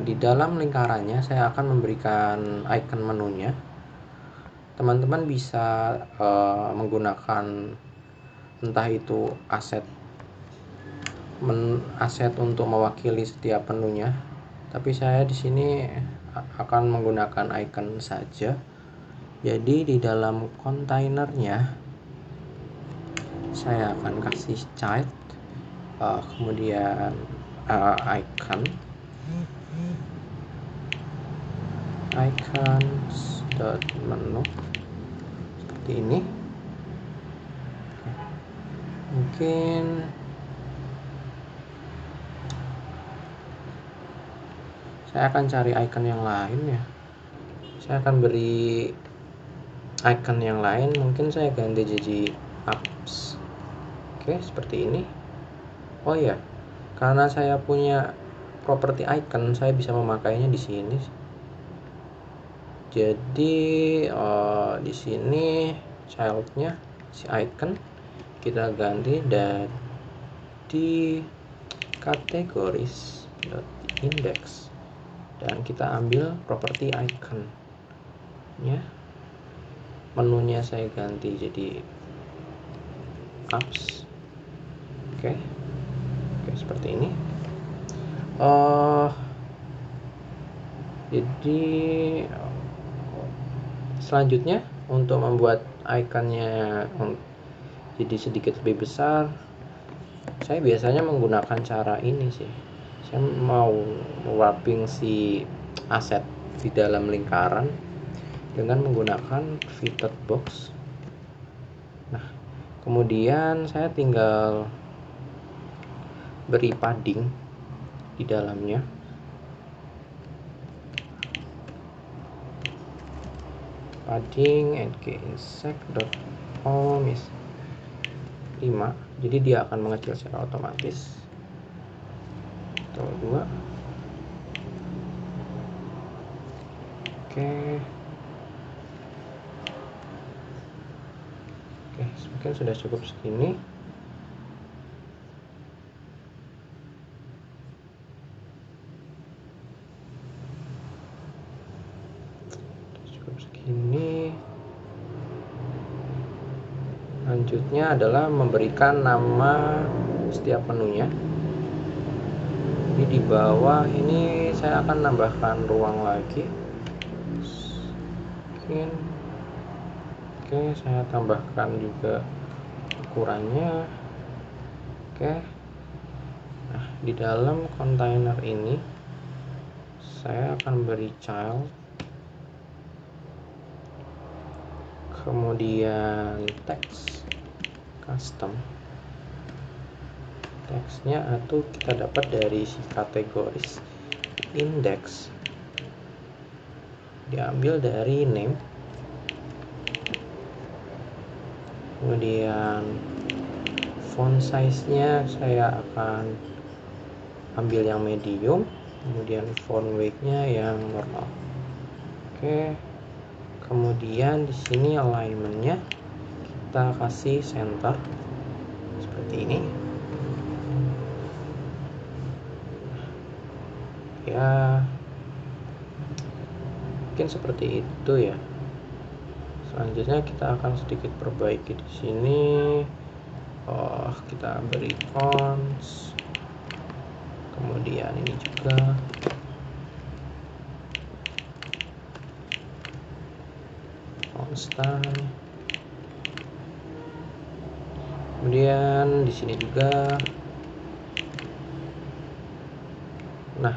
di dalam lingkarannya saya akan memberikan icon menunya. Teman-teman bisa menggunakan entah itu aset untuk mewakili setiap menunya, tapi saya di sini akan menggunakan icon saja. Jadi di dalam kontainernya saya akan kasih child, kemudian icons dot menu seperti ini. Mungkin saya akan cari icon yang lain ya. Saya akan beri icon yang lain, mungkin saya ganti jadi apps. Oke, seperti ini. Oh ya, karena saya punya property icon, saya bisa memakainya di sini. Jadi di sini childnya si icon kita ganti dan di kategoris index, dan kita ambil property icon nya. Menunya saya ganti jadi apps. Oke, seperti ini. Jadi selanjutnya untuk membuat ikonnya jadi sedikit lebih besar, saya biasanya menggunakan cara ini sih. Saya mau wrapping si aset di dalam lingkaran dengan menggunakan fitted box. Nah, kemudian saya tinggal beri padding di dalamnya. Padding insect dot all miss 5, jadi dia akan mengecil secara otomatis. Atau 2. Oke, mungkin sudah cukup segini. Selanjutnya adalah memberikan nama setiap menunya. Jadi di bawah ini saya akan nambahkan ruang lagi. Mungkin saya tambahkan juga ukurannya. Nah, di dalam kontainer ini saya akan beri child, kemudian text custom. Teksnya atau kita dapat dari si kategoris index, diambil dari name, kemudian font size nya saya akan ambil yang medium, kemudian font weight nya yang normal. Kemudian di sini alignment-nya kita kasih center seperti ini. Ya, mungkin seperti itu ya. Selanjutnya kita akan sedikit perbaiki di sini. Kita beri cons, kemudian ini juga constant, kemudian di sini juga. Nah,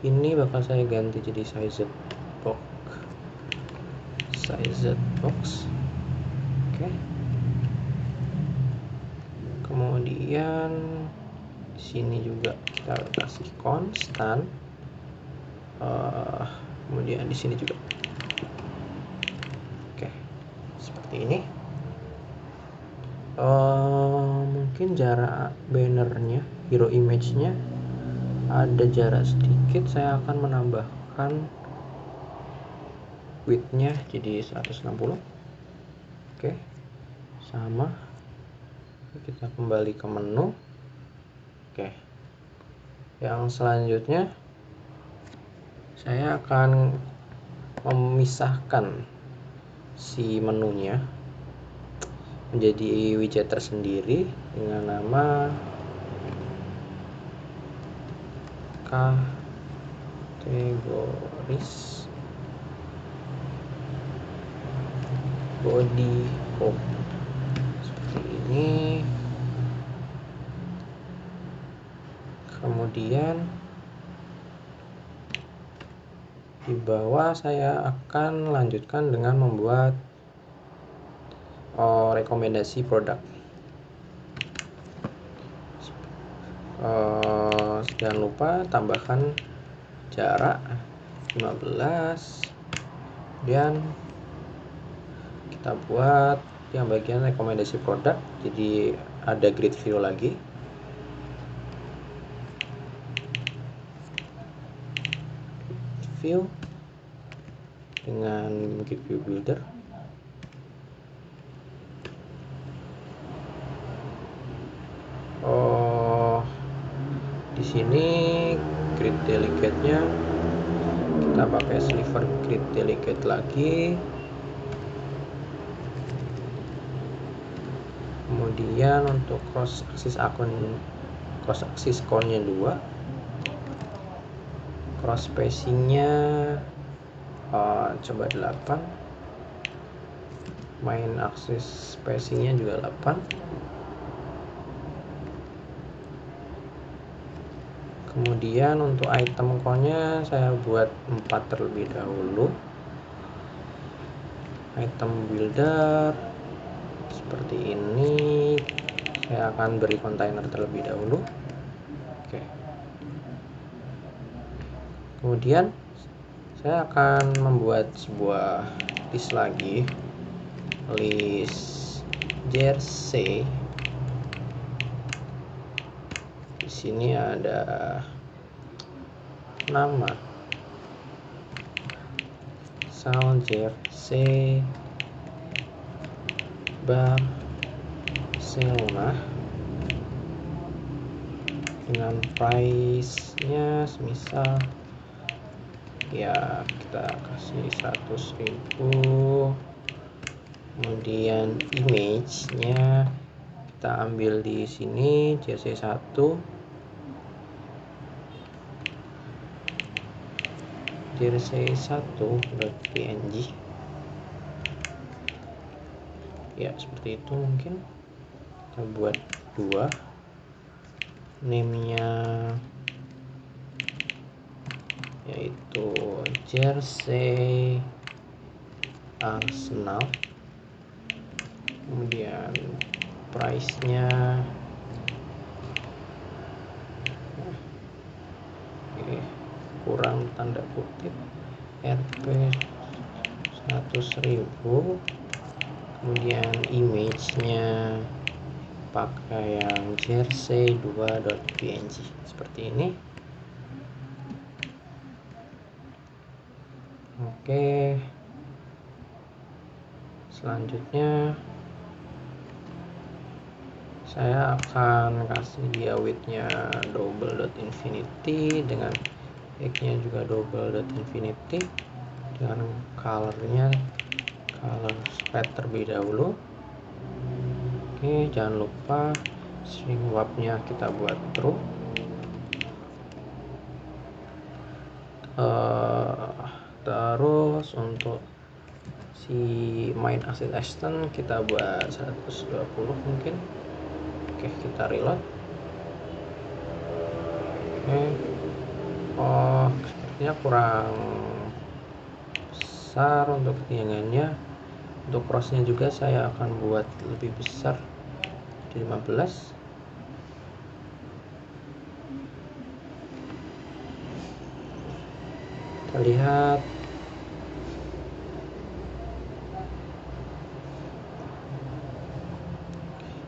ini bakal saya ganti jadi sized box. Oke. Kemudian di sini juga kita kasih konstan. Kemudian di sini juga. Oke, seperti ini. Mungkin jarak bannernya, hero image-nya ada jarak sedikit. Saya akan menambahkan width-nya jadi 160. Oke, sama. Kita kembali ke menu. Oke, yang selanjutnya saya akan memisahkan si menunya menjadi widget tersendiri dengan nama kategoris body home, seperti ini. Kemudian di bawah saya akan lanjutkan dengan membuat rekomendasi produk. Jangan lupa tambahkan jarak 15, kemudian kita buat yang bagian rekomendasi produk, jadi ada grid view lagi. View dengan grid view builder. Di sini grid delegate-nya kita pakai sliver grid delegate lagi. Kemudian untuk cross axis count-nya 2, cross spacing-nya coba 8, main axis spacing-nya juga 8. Kemudian untuk item count-nya saya buat 4 terlebih dahulu. Item builder seperti ini, saya akan beri kontainer terlebih dahulu. Oke. Kemudian saya akan membuat sebuah list lagi, list jersey. Di sini ada nama Sal jersey Barcelona dengan price-nya semisal ya kita kasih 100.000. Kemudian image-nya kita ambil di sini jersey 1. Jersey 1.png. Ya, seperti itu mungkin. Kita buat 2. Name-nya yaitu jersey Arsenal. Kemudian price-nya kurang tanda kutip Rp 100.000. Kemudian image-nya pakai yang jersey 2.png seperti ini. Oke, selanjutnya saya akan kasih dia width-nya double.infinity dengan height-nya juga double.infinity, dengan color-nya color spread terlebih dahulu. Oke, jangan lupa string warp-nya kita buat true. Terus untuk si main axis extend kita buat 120 mungkin. Oke, kita reload. Sepertinya kurang besar untuk ketinggiannya. Untuk crossnya juga saya akan buat lebih besar, di 15. Kita lihat.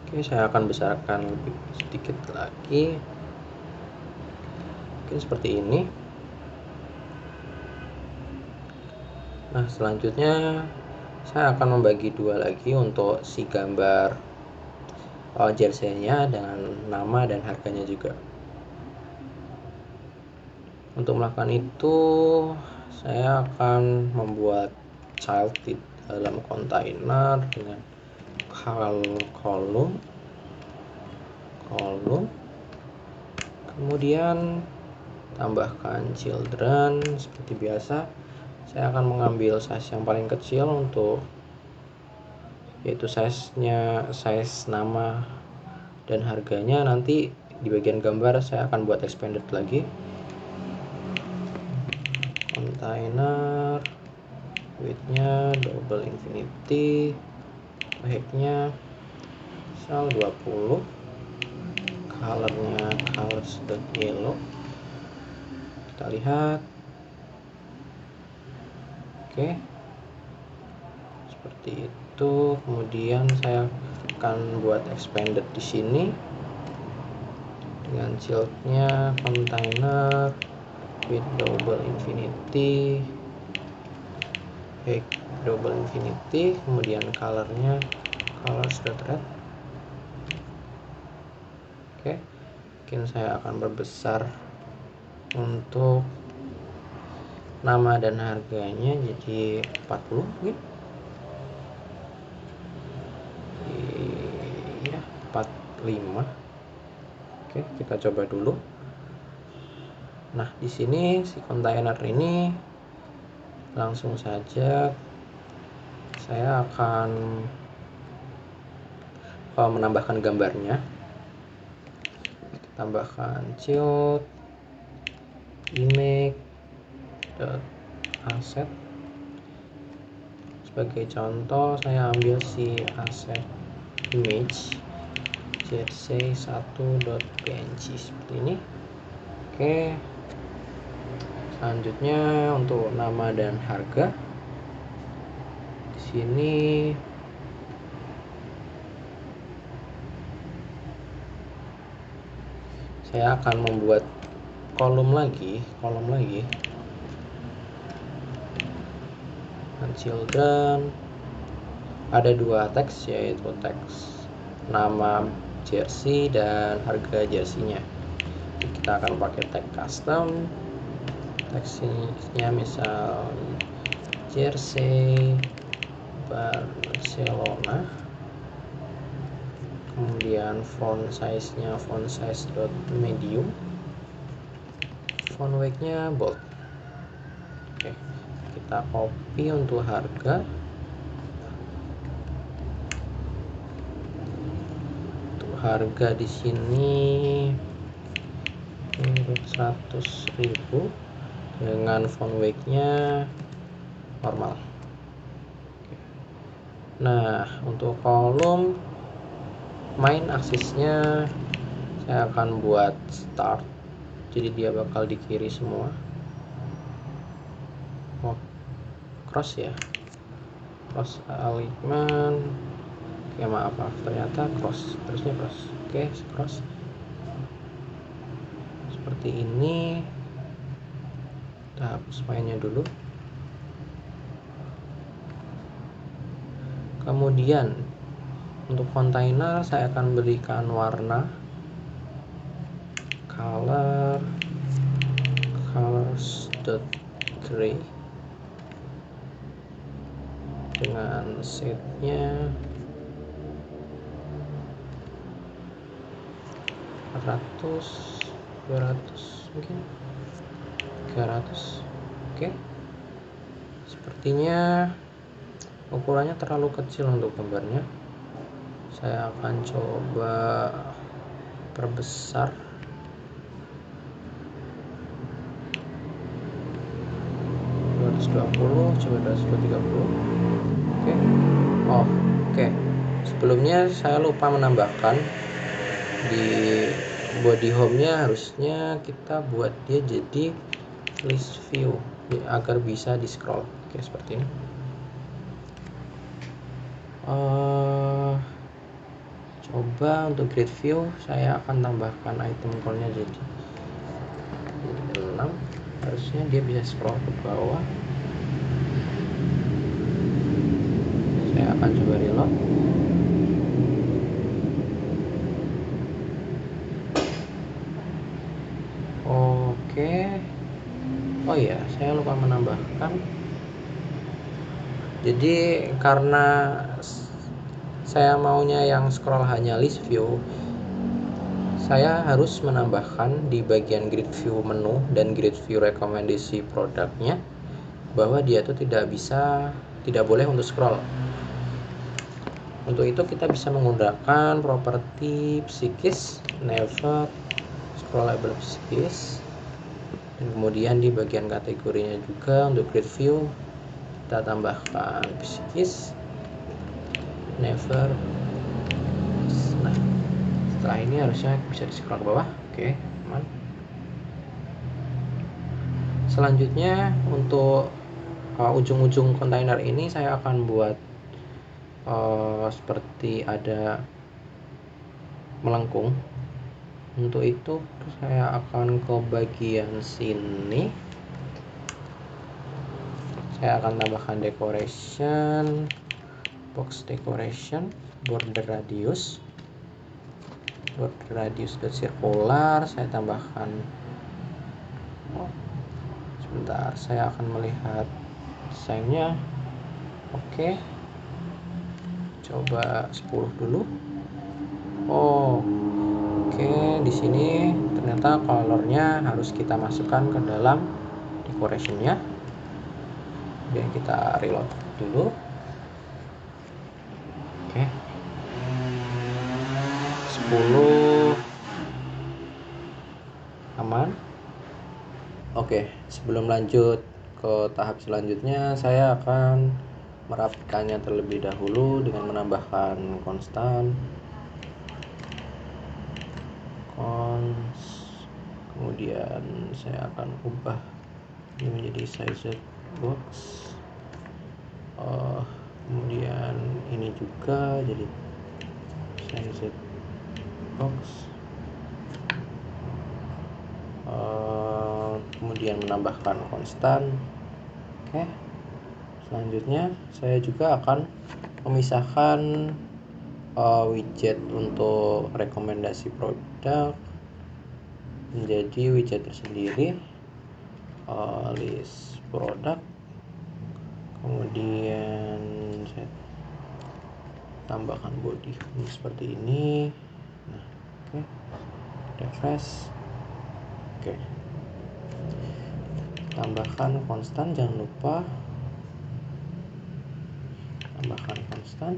Oke, saya akan besarkan lebih sedikit lagi, mungkin seperti ini. Nah, selanjutnya saya akan membagi dua lagi untuk si gambar jersey-nya dengan nama dan harganya juga. Untuk melakukan itu, saya akan membuat child di dalam kontainer dengan kolom, kemudian tambahkan children seperti biasa. Saya akan mengambil size yang paling kecil untuk, yaitu size nama dan harganya. Nanti di bagian gambar saya akan buat expanded lagi. Container, width-nya double infinity, height-nya misal 20, color-nya colors yellow. Kita lihat. Oke, seperti itu. Kemudian saya akan buat expanded di sini dengan shield-nya container with double infinity, height double infinity, kemudian color-nya colors.red. Oke, mungkin saya akan berbesar untuk nama dan harganya jadi 40 mungkin. Iya, 45. Oke, kita coba dulu. Nah, di sini si kontainer ini langsung saja saya akan menambahkan gambarnya. Tambahkan child image asset. Sebagai contoh, saya ambil si asset image jersey1.png seperti ini. Oke, selanjutnya untuk nama dan harga, di sini saya akan membuat kolom lagi dan children. Ada dua teks, yaitu teks nama jersey dan harga jersey-nya. Kita akan pakai tag custom. Teksnya misal jersey Barcelona, kemudian font size-nya font size medium, font weight-nya bold. Oke, kita copy untuk harga. Untuk harga di sini 100.000 dengan font weight-nya normal. Nah, untuk kolom main aksesnya saya akan buat start, jadi dia bakal di kiri semua. Cross ya, cross alignment. Oke, maaf, ternyata cross, terusnya cross. Oke, cross seperti ini. Kita hapus mainnya dulu. Kemudian untuk kontainer saya akan berikan warna colors.gray. dengan setnya 400, 200, mungkin 300. Oke. Sepertinya ukurannya terlalu kecil untuk gambarnya. Saya akan coba perbesar. Coba 230. Oke. Oke. Sebelumnya saya lupa menambahkan di body home-nya, harusnya kita buat dia jadi list view agar bisa di scroll. Oke, seperti ini. Coba untuk grid view saya akan tambahkan item call-nya jadi 6. Harusnya dia bisa scroll ke bawah. Saya akan coba reload. Oke. Oh iya, saya lupa menambahkan. Jadi karena saya maunya yang scroll hanya list view, saya harus menambahkan di bagian grid view menu dan grid view rekomendasi produknya bahwa dia itu tidak boleh untuk scroll. Untuk itu kita bisa menggunakan properti psikis, never scrollable psikis, dan kemudian di bagian kategorinya juga untuk grid view kita tambahkan psikis, never. Nah, setelah ini harusnya bisa di scroll ke bawah. Oke, aman. Selanjutnya untuk ujung-ujung kontainer ini saya akan buat seperti ada melengkung. Untuk itu saya akan ke bagian sini. Saya akan tambahkan decoration, box decoration, border radius ke circular. Saya tambahkan, sebentar, saya akan melihat desainnya. Oke, coba 10 dulu. Oke, di sini ternyata colornya harus kita masukkan ke dalam decorationnya. Kemudian kita reload dulu. Oke, 10 aman. Oke, sebelum lanjut ke tahap selanjutnya, saya akan merapikannya terlebih dahulu dengan menambahkan konstan kemudian saya akan ubah ini menjadi size box. Kemudian ini juga jadi size box. Kemudian menambahkan konstan. Oke, selanjutnya saya juga akan memisahkan widget untuk rekomendasi produk menjadi widget tersendiri, list produk. Kemudian saya tambahkan body seperti ini. Nah, oke, refresh. Oke, tambahkan konstan, jangan lupa tambahkan konstan.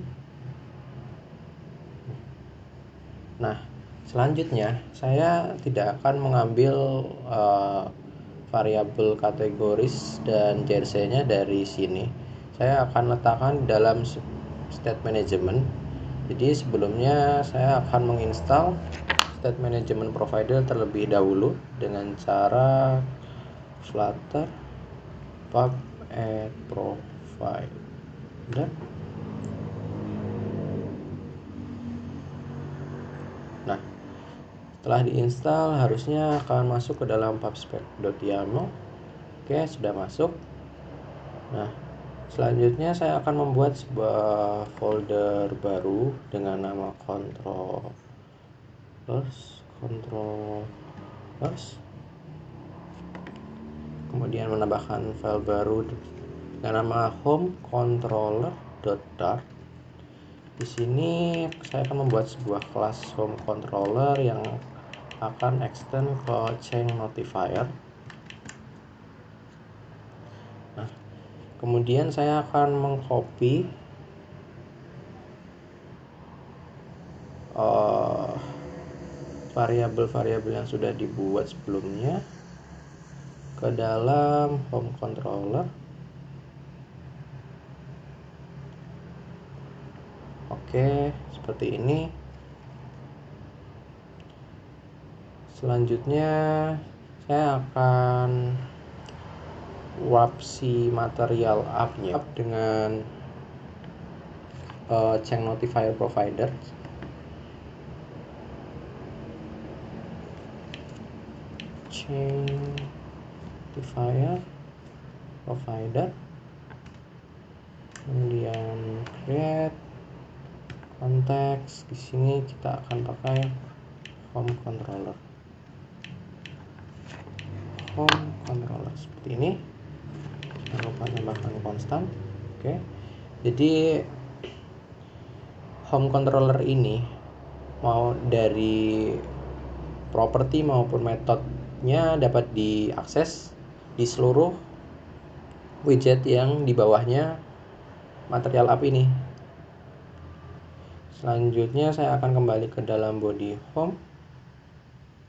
Nah, selanjutnya saya tidak akan mengambil variabel kategoris dan jersey-nya dari sini. Saya akan letakkan dalam state management. Jadi sebelumnya saya akan menginstal state management provider terlebih dahulu dengan cara flutter pub add provider. Nah, setelah diinstal harusnya akan masuk ke dalam pubspec.yaml. Oke, sudah masuk. Nah, selanjutnya saya akan membuat sebuah folder baru dengan nama controllers. Kemudian menambahkan file baru dengan nama home controller. .dart. Di sini saya akan membuat sebuah kelas home controller yang akan extend ke change notifier. Nah, kemudian saya akan mengcopy variabel-variabel yang sudah dibuat sebelumnya ke dalam home controller. Oke, seperti ini. Selanjutnya saya akan wrap si material up-nya dengan change notifier provider. Change notifier provider, kemudian create konteks. Di sini kita akan pakai home controller. Seperti ini. Jangan lupa tambahkan konstan. Oke. Jadi home controller ini mau dari properti maupun metodenya dapat diakses di seluruh widget yang di bawahnya material app ini. Selanjutnya saya akan kembali ke dalam body home.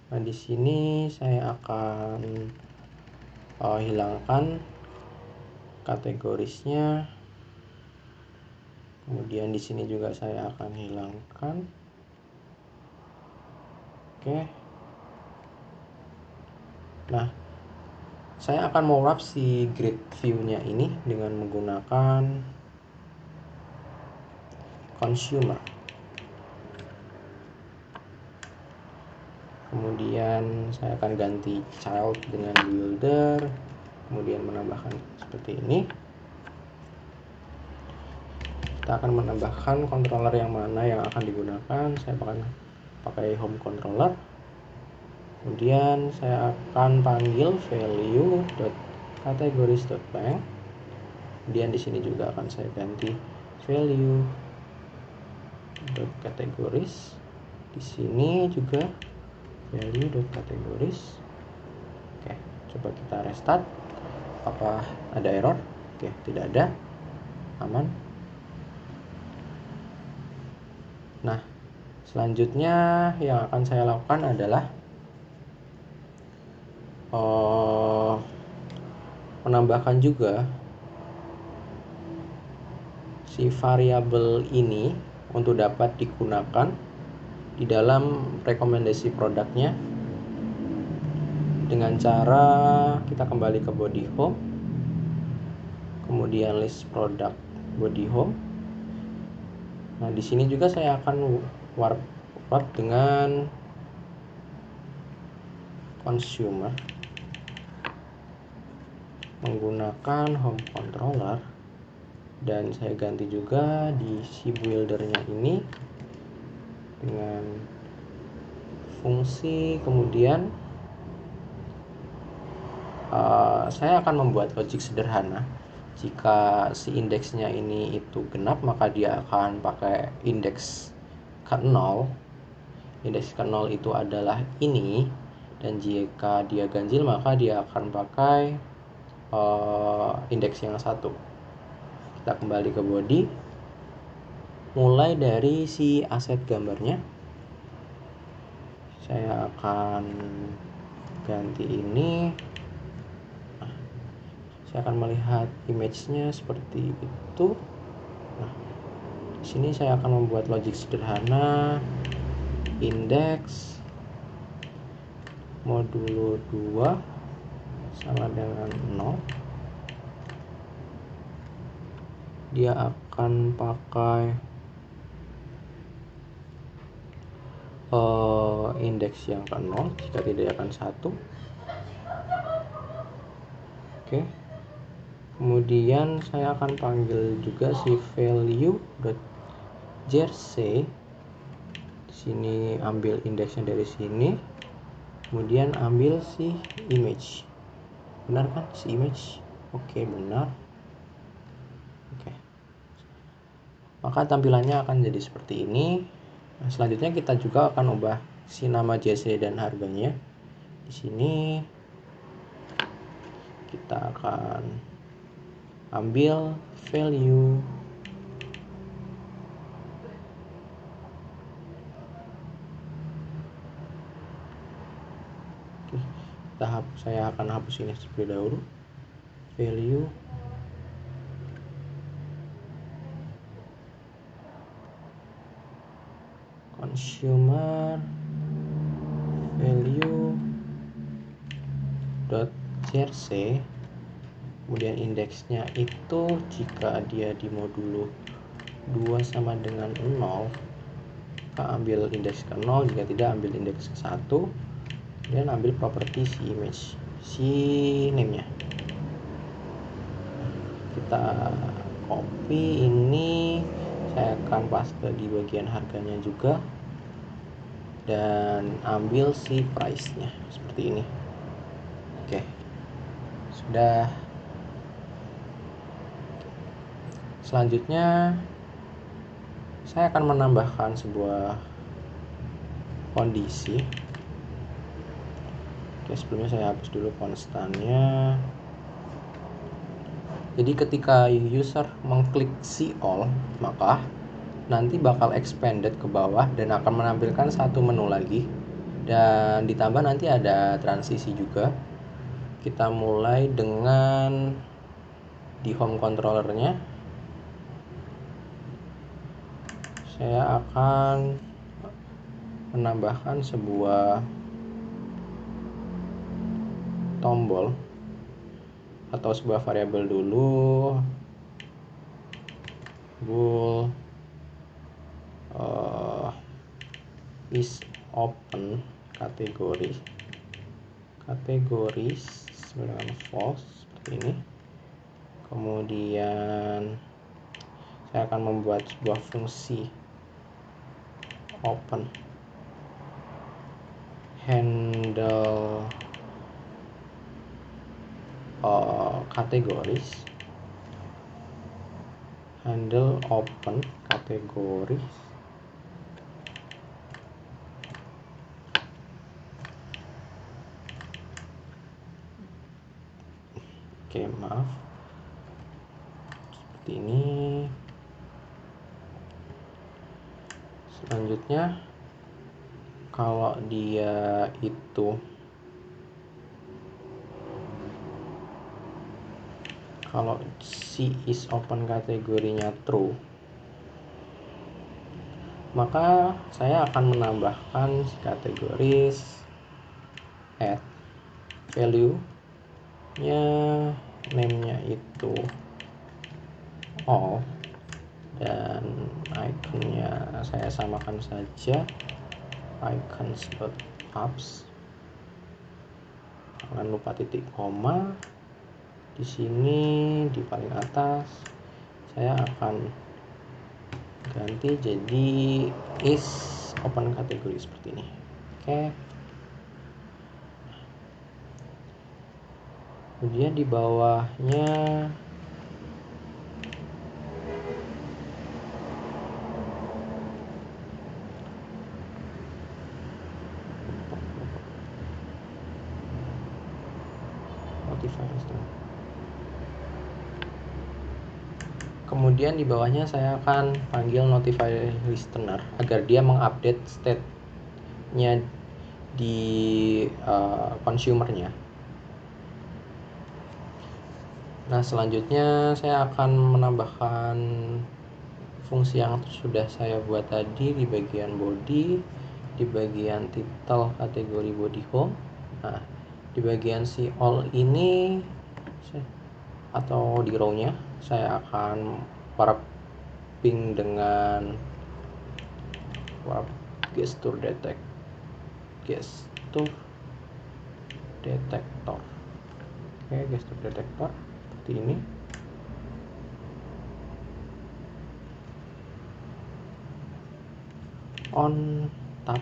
Nah, di sini saya akan hilangkan kategorisnya. Kemudian di sini juga saya akan hilangkan. Oke. Nah, saya akan mau wrap si grid view-nya ini dengan menggunakan consumer. Kemudian saya akan ganti child dengan builder, kemudian menambahkan seperti ini. Kita akan menambahkan controller yang mana yang akan digunakan. Saya akan pakai home controller. Kemudian saya akan panggil value.categories.bank. Kemudian di sini juga akan saya ganti value.categories. Di sini juga value.categories. Oke, coba kita restart. Apa ada error? Oke, tidak ada. Aman. Nah, selanjutnya yang akan saya lakukan adalah menambahkan juga si variabel ini untuk dapat digunakan di dalam rekomendasi produknya dengan cara kita kembali ke body home, kemudian list product body home. Nah, di sini juga saya akan wrap dengan consumer menggunakan home controller, dan saya ganti juga di si buildernya ini dengan fungsi. Kemudian saya akan membuat logic sederhana. Jika si indeksnya ini itu genap, maka dia akan pakai indeks ke 0. Indeks ke 0 itu adalah ini. Dan jika dia ganjil, maka dia akan pakai indeks yang 1. Kita kembali ke body. Mulai dari si aset gambarnya, saya akan ganti ini. Saya akan melihat image-nya seperti itu. Nah, di sini saya akan membuat logic sederhana. Indeks modulo 2 sama dengan 0. Dia akan pakai indeks yang ke 0, jika tidak akan 1. Oke. Kemudian saya akan panggil juga si value.jersey. Di sini ambil indeksnya dari sini. Kemudian ambil si image. Benar kan si image? Oke, benar. Oke. maka tampilannya akan jadi seperti ini. Nah, selanjutnya kita juga akan ubah si nama JC dan harganya. Di sini kita akan ambil value saya akan hapus ini terlebih dahulu. Value consumer value .jrc, kemudian indeksnya itu jika dia di modulo 2 sama dengan 0, kita ambil indeks ke 0, jika tidak ambil indeks ke 1, dan ambil properti si image, si name nya. Kita copy ini, saya akan paste di bagian harganya juga, dan ambil si price nya seperti ini. Oke, sudah. Selanjutnya saya akan menambahkan sebuah kondisi. Oke, sebelumnya saya hapus dulu konstannya. Jadi ketika user mengklik see all, maka nanti bakal expanded ke bawah dan akan menampilkan satu menu lagi, dan ditambah nanti ada transisi juga. Kita mulai dengan di home controllernya, saya akan menambahkan sebuah tombol atau sebuah variabel dulu, bool is open kategoris dengan false seperti ini. Kemudian saya akan membuat sebuah fungsi open handle kategoris, handle open kategoris. Oke, maaf, seperti ini. Selanjutnya kalau dia itu kalau si is open kategorinya true, maka saya akan menambahkan kategoris add value nya, name nya itu all, dan iconnya saya samakan saja icons.apps. Jangan lupa titik koma di sini di paling atas. Saya akan ganti jadi is open kategori seperti ini. Oke. Kemudian di bawahnya kemudian di bawahnya saya akan panggil notify listener agar dia mengupdate state-nya di consumer-nya. Nah, selanjutnya saya akan menambahkan fungsi yang sudah saya buat tadi di bagian body, di bagian title kategori body home. Nah, di bagian si all ini atau di row-nya saya akan warping dengan warp gesture detector. Oke, gesture detector seperti ini. On tab.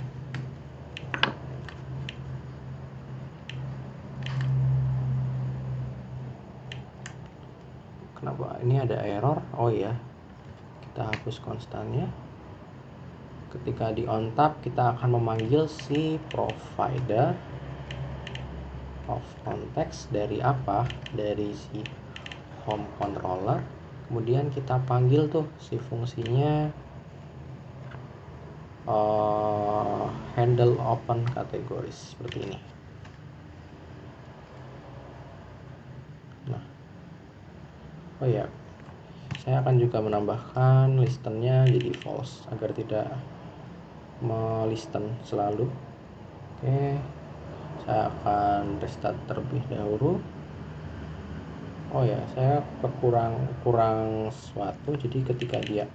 Kenapa ini ada error? Oh iya, kita hapus konstannya. Ketika di on tab, kita akan memanggil si provider of context dari apa? Dari si home controller. Kemudian kita panggil tuh si fungsinya handle open categories seperti ini. Nah, oh ya, saya akan juga menambahkan listennya jadi false agar tidak melisten selalu. Oke, saya akan restart terlebih dahulu. Oh ya, saya kurang sesuatu. Jadi ketika dia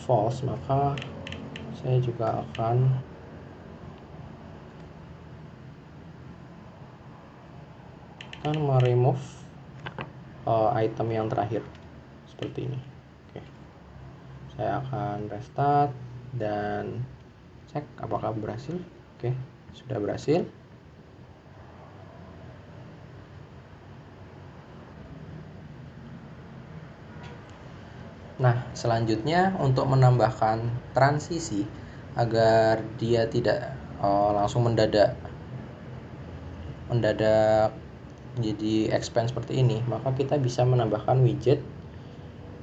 false, maka saya juga akan meremove item yang terakhir seperti ini. Oke, saya akan restart dan cek apakah berhasil. Oke, sudah berhasil. Nah, selanjutnya untuk menambahkan transisi agar dia tidak langsung mendadak jadi expand seperti ini, maka kita bisa menambahkan widget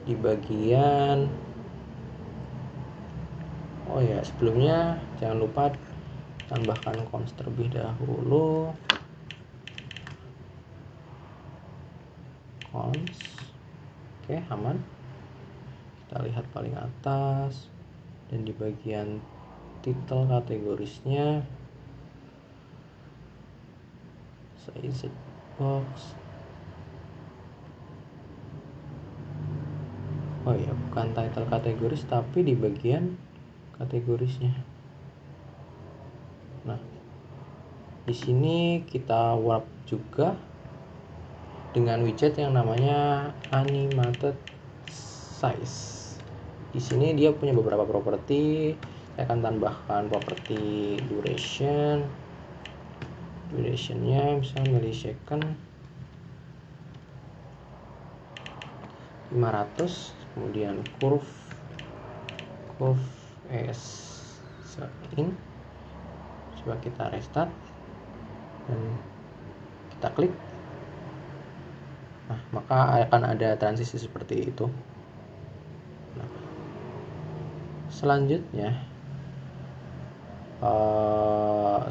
di bagian sebelumnya jangan lupa tambahkan cons terlebih dahulu. Cons. Oke, aman. Kita lihat paling atas dan di bagian title kategorisnya size box. Oh ya, bukan title kategoris tapi di bagian kategorisnya. Nah, di sini kita wrap juga dengan widget yang namanya animated size. Di sini dia punya beberapa properti. Saya akan tambahkan properti durationnya misalnya millisecond 500, kemudian curve as in. Coba kita restart dan kita klik. Nah, maka akan ada transisi seperti itu. Nah, selanjutnya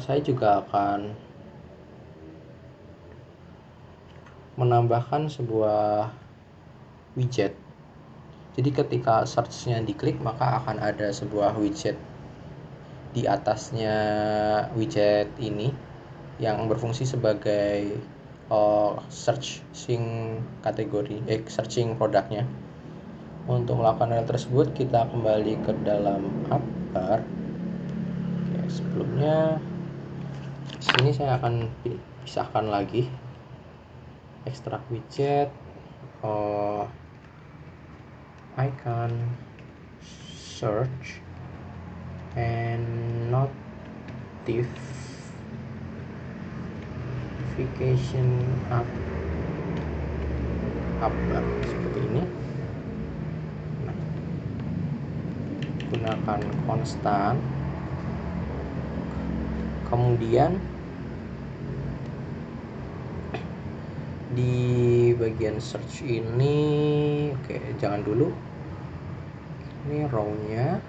saya juga akan menambahkan sebuah widget. Jadi ketika search-nya diklik, maka akan ada sebuah widget di atasnya widget ini yang berfungsi sebagai searching produknya. Untuk melakukan hal tersebut, kita kembali ke dalam app bar. Oke, sebelumnya sini saya akan pisahkan lagi extract widget, icon, search, and notification app bar seperti ini. Nah, gunakan konstan, kemudian di bagian search ini jangan dulu, ini row-nya.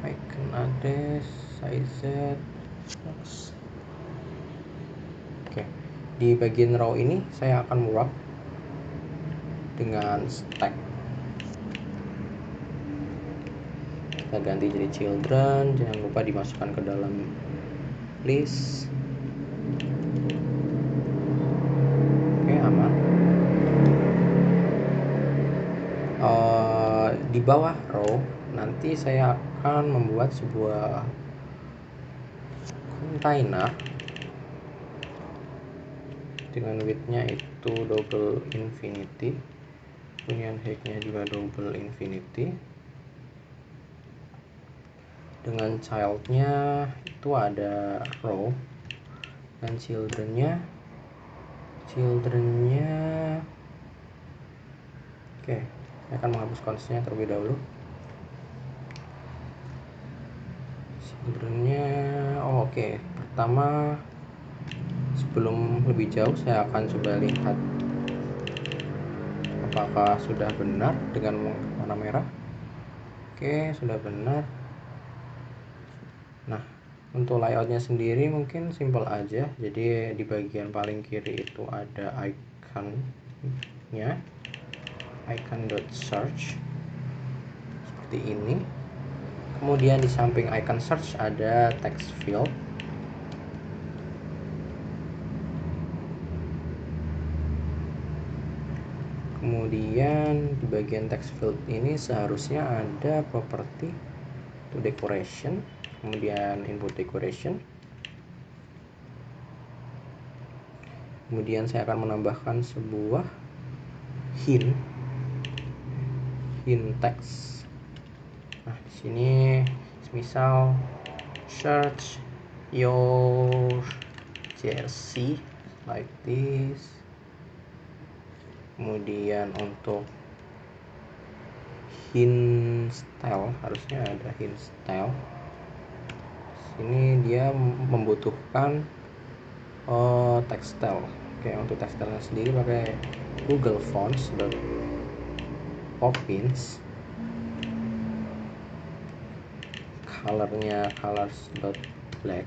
Icon address, size. Di bagian row ini saya akan wrap dengan stack. Kita ganti jadi children, jangan lupa dimasukkan ke dalam list. Oke, aman. Di bawah row nanti saya akan membuat sebuah container dengan width-nya itu double infinity, kemudian height-nya juga double infinity. Dengan child-nya itu ada row dan children-nya childrennya. Oke, saya akan menghapus consnya terlebih dahulu. Childrennya, oke. Pertama, sebelum lebih jauh saya akan coba lihat apakah sudah benar dengan warna merah. Oke, sudah benar. Nah, untuk layoutnya sendiri mungkin simple aja. Jadi di bagian paling kiri itu ada iconnya, icon.search seperti ini. Kemudian di samping icon search ada text field. Kemudian di bagian text field ini seharusnya ada property to decoration, kemudian input decoration. Kemudian saya akan menambahkan sebuah hint text. Nah, di sini misal search your jersey like this. Kemudian untuk hint style harusnya ada hint style. Sini dia membutuhkan text style. Oke, untuk text style sendiri pakai Google Fonts Poppins. Colornya colors.black.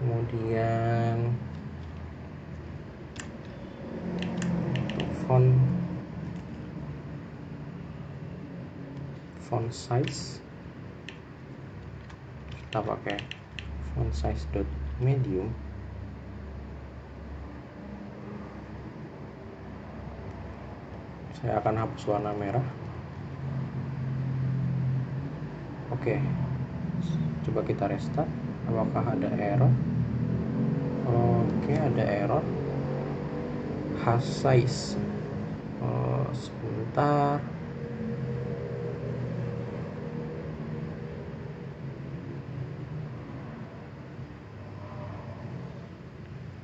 Kemudian font size kita pakai font size.medium. Saya akan hapus warna merah. Oke, coba kita restart. Apakah ada error? Oke, ada error. Has size. Sebentar.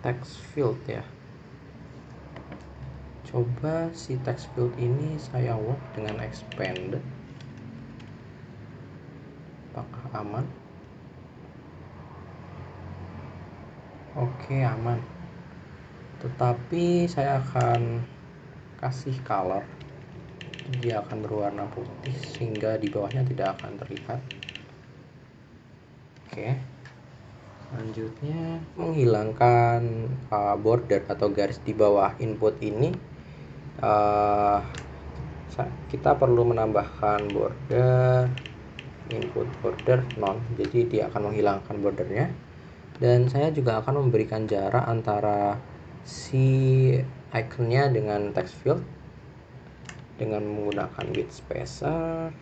Text field ya. Coba si text field ini saya work dengan expanded. Apakah aman? Oke, aman. Tetapi saya akan kasih color. Dia akan berwarna putih sehingga di bawahnya tidak akan terlihat. Oke. Selanjutnya menghilangkan border atau garis di bawah input ini. Kita perlu menambahkan border input border none, jadi dia akan menghilangkan bordernya. Dan saya juga akan memberikan jarak antara si iconnya dengan text field dengan menggunakan width spacer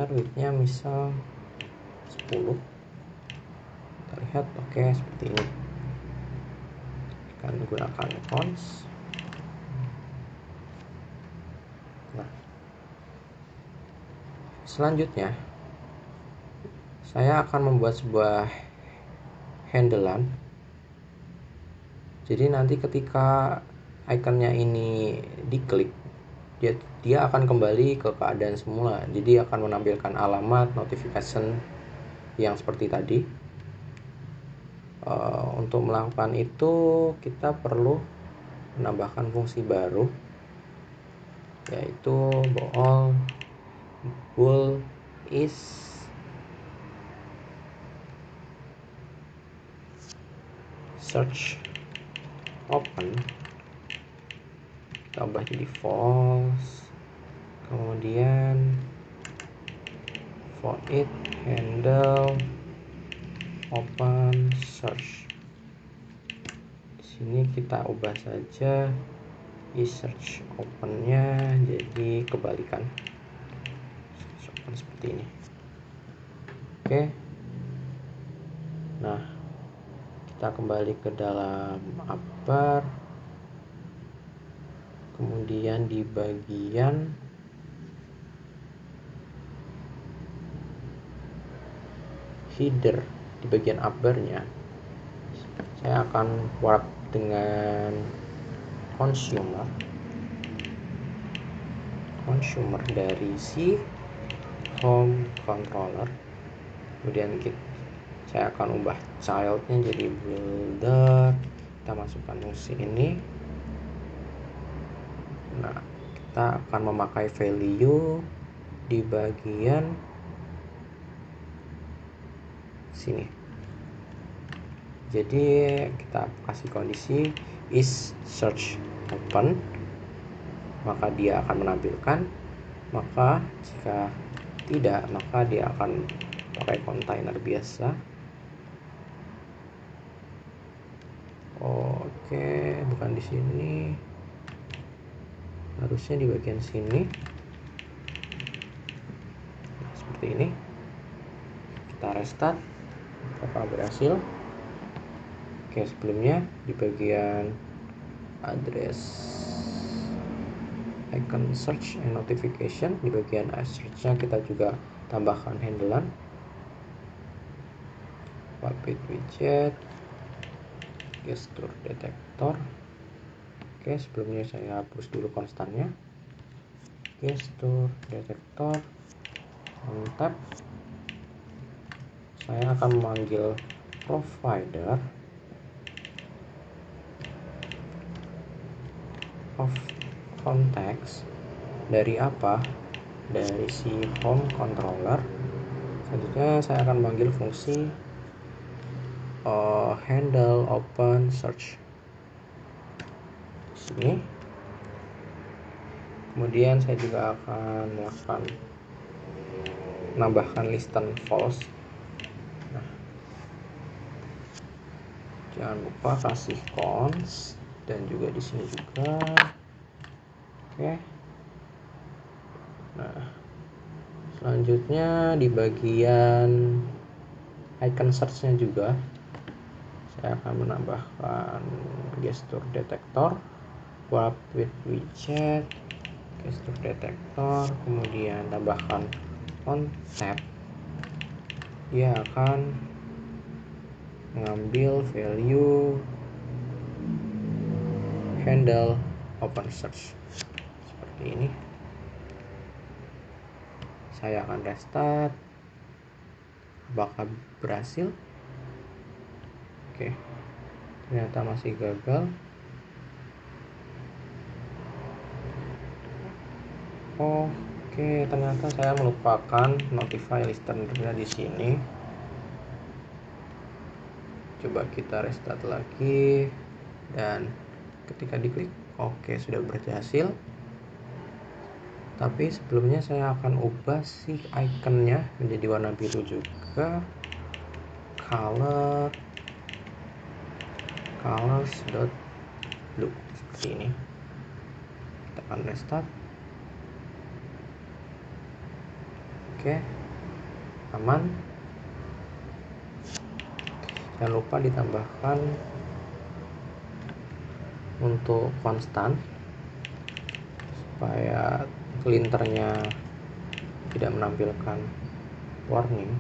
widthnya misal 10. Kita lihat, oke, seperti ini. Akan menggunakan fonts. Nah, selanjutnya saya akan membuat sebuah handlean. Jadi nanti ketika ikonnya ini diklik, dia akan kembali ke keadaan semula. Jadi akan menampilkan alamat notification yang seperti tadi. Untuk melakukan itu kita perlu menambahkan fungsi baru, yaitu bool is search open. Kita ubah jadi false. Kemudian for it handle open search. Di sini kita ubah saja search opennya jadi kebalikan, search open seperti ini. Oke. Nah, kita kembali ke dalam upper. Kemudian di bagian header di bagian upbarnya, saya akan warp dengan consumer dari si home controller. Kemudian saya akan ubah childnya jadi builder, kita masukkan fungsi ini. Nah, kita akan memakai value di bagian sini. Jadi kita kasih kondisi is search open, maka dia akan menampilkan. Maka jika tidak, maka dia akan pakai kontainer biasa. Oke, bukan di sini, harusnya di bagian sini. Seperti ini. Kita restart, apakah berhasil? Oke, sebelumnya di bagian address icon search and notification, di bagian search-nya kita juga tambahkan handlean Puppet widget, gesture detector. Oke, sebelumnya saya hapus dulu konstannya. Gesture detector, on tab. Saya akan memanggil provider of context dari apa? Dari si home controller. Selanjutnya saya akan memanggil fungsi handle open search sini. Kemudian saya juga akan melakukan menambahkan listen false. Nah, jangan lupa kasih cons dan juga di sini juga. Oke. Nah, selanjutnya di bagian icon search-nya juga saya akan menambahkan gesture detector, Puppet widget, gesture detector, kemudian tambahkan on tab. Dia akan mengambil value handle open search seperti ini. Saya akan restart, apakah berhasil? Oke, ternyata masih gagal. Oke, ternyata saya melupakan notify listener di sini. Coba kita restart lagi, dan ketika diklik, oke, sudah berhasil. Tapi sebelumnya saya akan ubah si iconnya menjadi warna biru juga. Colors.blue seperti ini. Kita akan restart. Oke, aman. Jangan lupa ditambahkan untuk konstan supaya linternya tidak menampilkan warning.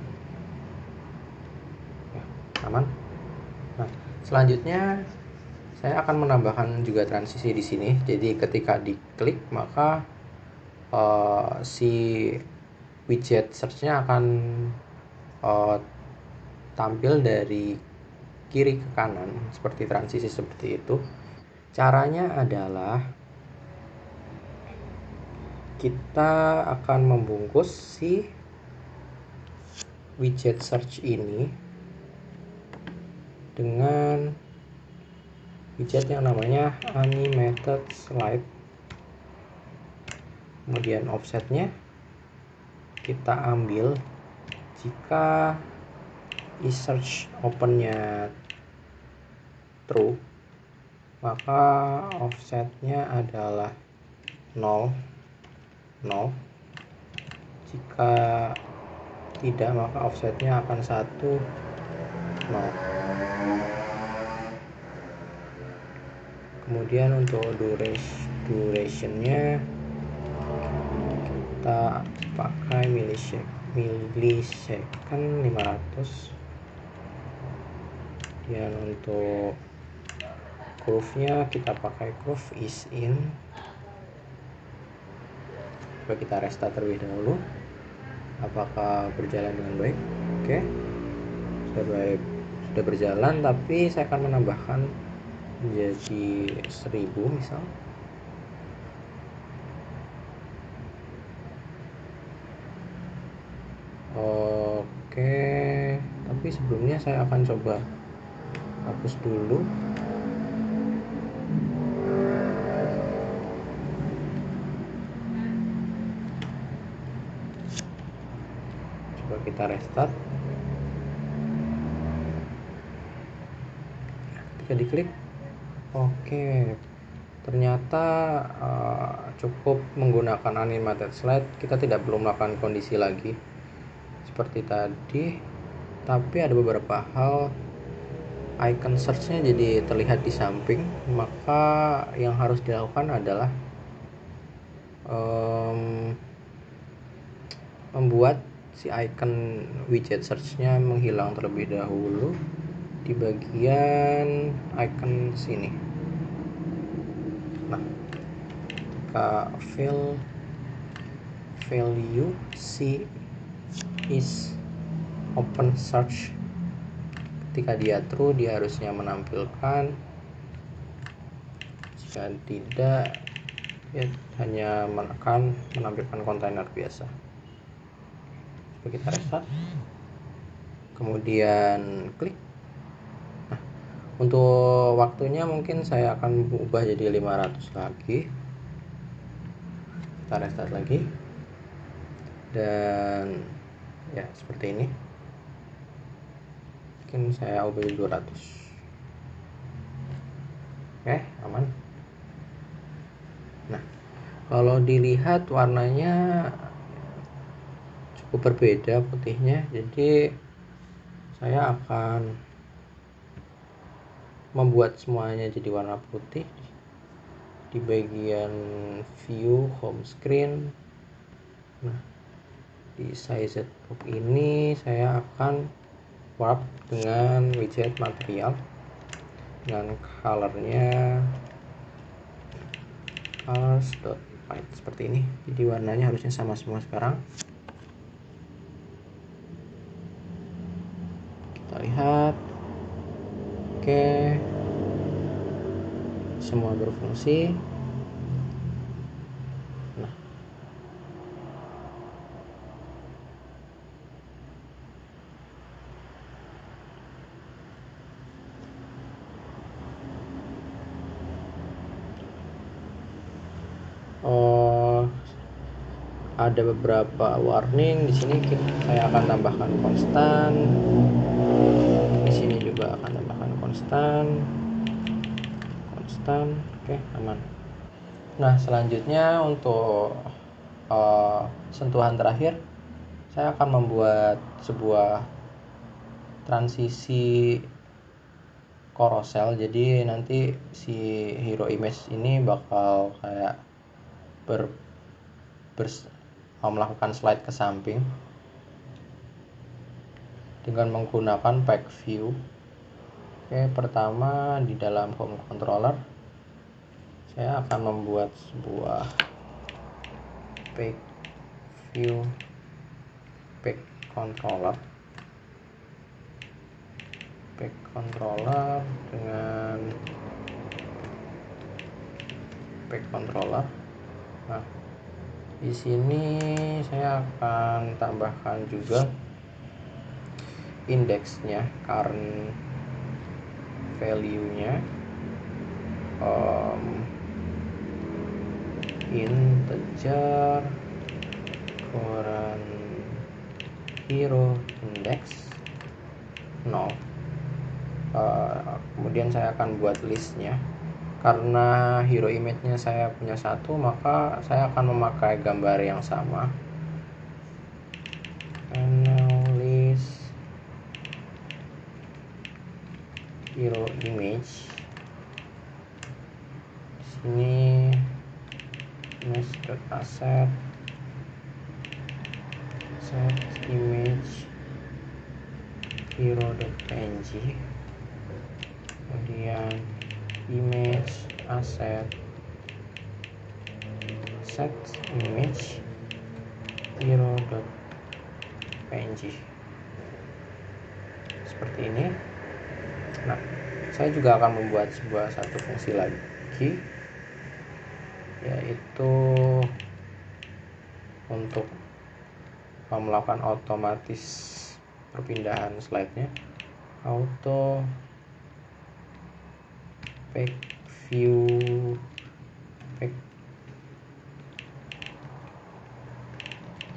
Ya, aman. Nah, selanjutnya saya akan menambahkan juga transisi di sini. Jadi ketika diklik, maka si widget search-nya akan tampil dari kiri ke kanan seperti transisi seperti itu. Caranya adalah kita akan membungkus si widget search ini dengan widget yang namanya animated slide. Kemudian offsetnya kita ambil jika search opennya true, maka offsetnya adalah 0. Jika tidak, maka offsetnya akan 1, 0. Kemudian untuk durationnya kita pakai milisecond 500. Dan untuk curve-nya kita pakai curve is in. Coba kita restart terlebih dahulu. Apakah berjalan dengan baik? Oke, sudah berjalan, tapi saya akan menambahkan menjadi 1000 misal. Oke, tapi sebelumnya saya akan coba hapus dulu. Coba kita restart. Ketika diklik, oke, ternyata cukup menggunakan animated slide. Kita tidak perlu melakukan kondisi lagi seperti tadi, tapi ada beberapa hal. Icon search-nya jadi terlihat di samping, maka yang harus dilakukan adalah membuat si icon widget search-nya menghilang terlebih dahulu di bagian icon sini. Nah, ke value C is open search. Ketika dia true, dia harusnya menampilkan. Jika tidak, ya hanya menampilkan kontainer biasa. Coba kita restart, kemudian klik. Nah, untuk waktunya mungkin saya akan ubah jadi 500 lagi. Kita restart lagi, dan ya seperti ini. Mungkin saya ubah jadi 200. Oke, aman. Nah, kalau dilihat warnanya cukup berbeda putihnya, jadi saya akan membuat semuanya jadi warna putih. Di bagian view home screen, nah di size book ini saya akan warp dengan widget material dengan colornya colors.white seperti ini. Jadi warnanya harusnya sama semua sekarang. Kita lihat, oke, semua berfungsi. Nah, ada beberapa warning di sini. Saya akan tambahkan konstan. Di sini juga akan tambahkan konstan. Oke, aman. Nah, selanjutnya untuk sentuhan terakhir, saya akan membuat sebuah transisi carousel. Jadi nanti si hero image ini bakal kayak melakukan slide ke samping dengan menggunakan pack view. Oke, pertama di dalam home controller saya akan membuat sebuah pack view pack controller dengan pack controller. Nah, di sini saya akan tambahkan juga indeksnya, current value-nya integer current hero index 0. Kemudian saya akan buat listnya. Karena hero image-nya saya punya satu, maka saya akan memakai gambar yang sama. List hero image. Di sini image.asset set image hero.png, kemudian image asset set image hero.png seperti ini. Nah, saya juga akan membuat satu fungsi lagi, yaitu untuk melakukan otomatis perpindahan slide-nya. Auto pack view pack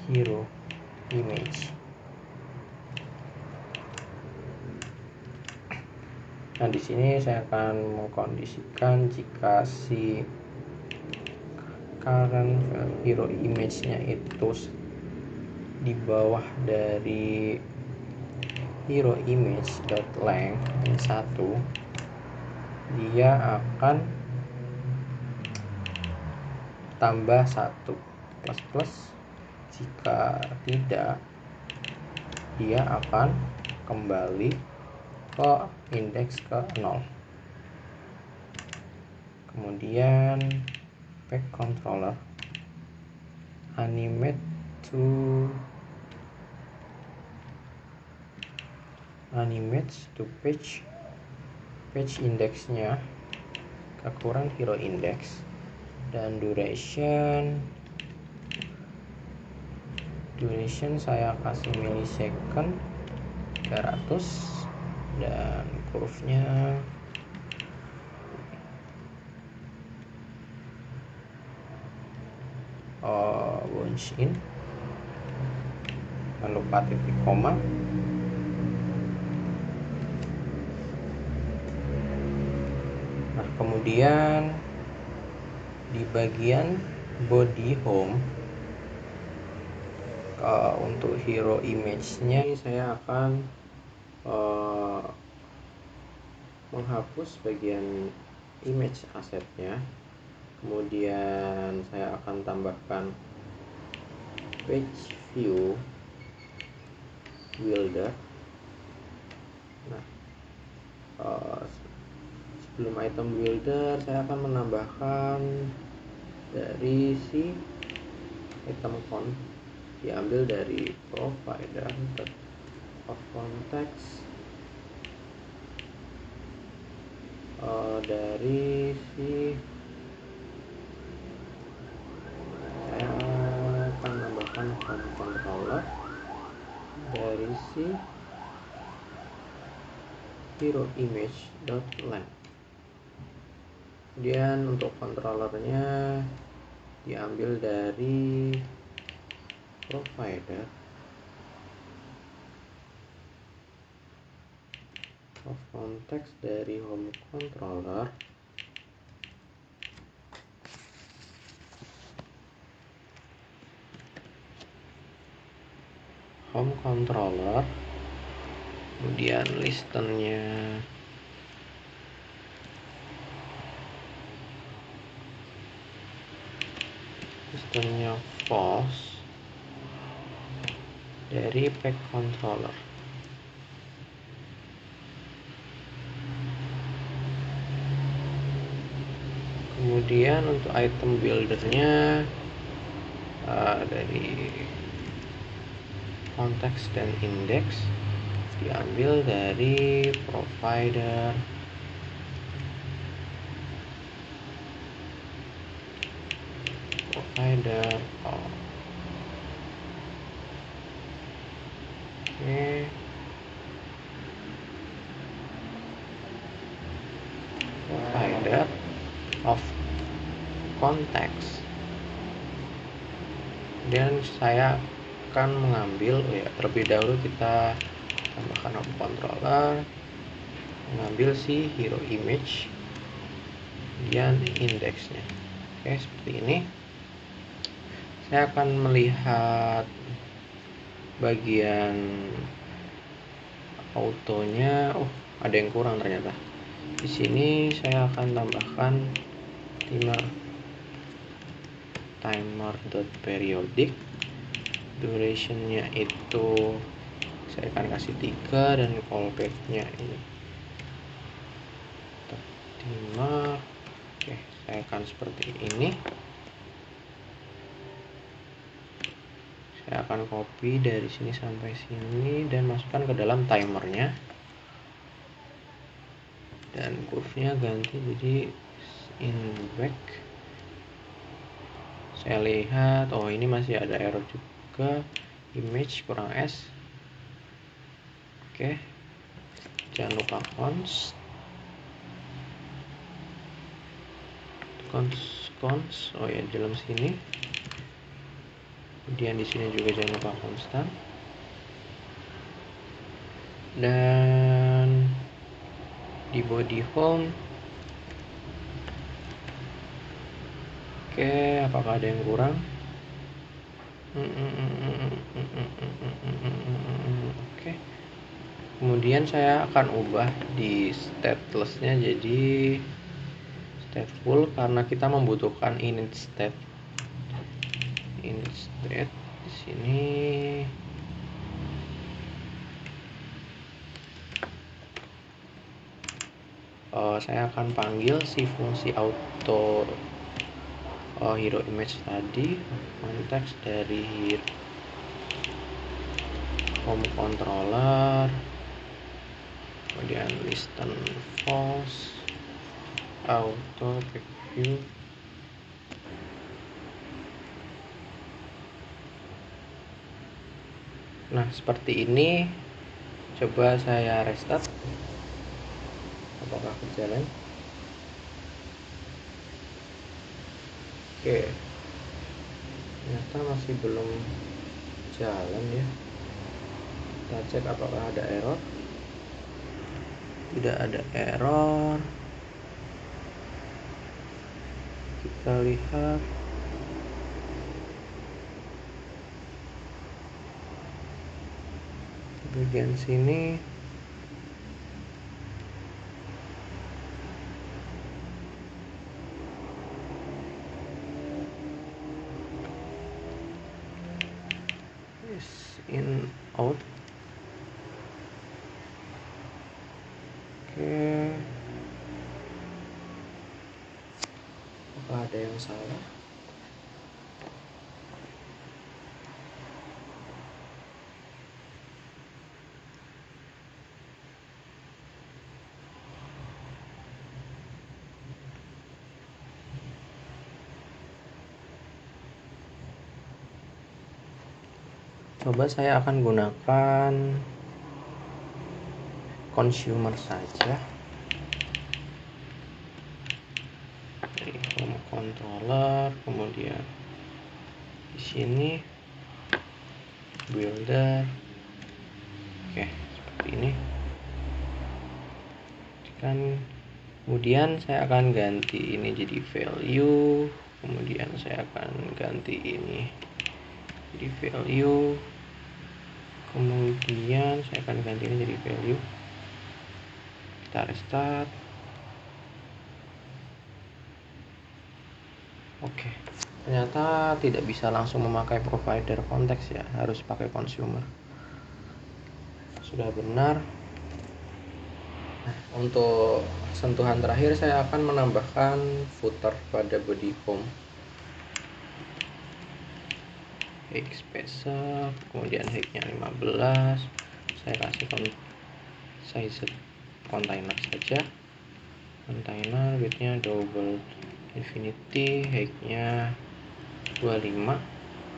hero image. Nah, di sini saya akan mengkondisikan jika si current hero image-nya itu di bawah dari hero image.length ini 1, dia akan tambah 1 plus. Jika tidak, dia akan kembali ke indeks ke 0. Kemudian pack controller animate to page indexnya ke current hero index, dan duration saya kasih millisecond 300, dan kurvnya bunch in, jangan lupa titik koma. Nah, kemudian di bagian body home, untuk hero image-nya saya akan menghapus bagian image asetnya. Kemudian saya akan tambahkan page view builder. Nah, sebelum item builder saya akan menambahkan dari si item count, diambil dari provider of context, dari si saya akan menambahkan home controller dari si hero image.length. Kemudian untuk controllernya diambil dari provider of context dari home controller, kemudian listennya false dari pack controller. Kemudian untuk item buildernya dari konteks dan indeks diambil dari provider provider of context. Dan saya akan mengambil terlebih dahulu kita tambahkan home controller, mengambil si hero image dan indeksnya. Oke, seperti ini. Saya akan melihat bagian autonya. Ada yang kurang ternyata. Di sini saya akan tambahkan timer.periodic durationnya itu saya akan kasih 3 dan callbacknya ini 5. Oke, saya akan seperti ini. Saya akan copy dari sini sampai sini dan masukkan ke dalam timernya, dan curve-nya ganti jadi in back. Saya lihat, oh ini masih ada error juga, image kurang S. Oke, jangan lupa cons. Oh ya, di dalam sini. Kemudian di sini juga jangan lupa konstan. Dan di body home, oke, apakah ada yang kurang? Oke. Kemudian saya akan ubah di stateless-nya jadi stateful karena kita membutuhkan init state. Init state di sini. Saya akan panggil si fungsi auto hero image tadi, konteks dari home controller, kemudian listen false, auto preview. Nah, seperti ini. Coba saya restart, apakah berjalan? Oke, ternyata masih belum jalan ya. Kita cek apakah ada error. Tidak ada error. Kita lihat bagian sini. In out. Oke, apakah ada yang salah? Coba saya akan gunakan consumer saja. Dari home controller, kemudian di sini builder. Oke, seperti ini. Kemudian saya akan ganti ini jadi value, kemudian saya akan ganti ini jadi value, kemudian saya akan ganti ini jadi value. Kita restart. Oke, ternyata tidak bisa langsung memakai provider konteks ya, harus pakai consumer. Sudah benar. Nah, untuk sentuhan terakhir saya akan menambahkan footer pada body home. Height spacer, kemudian heightnya 15. Saya kasih size container saja. Container widthnya double infinity, heightnya 25.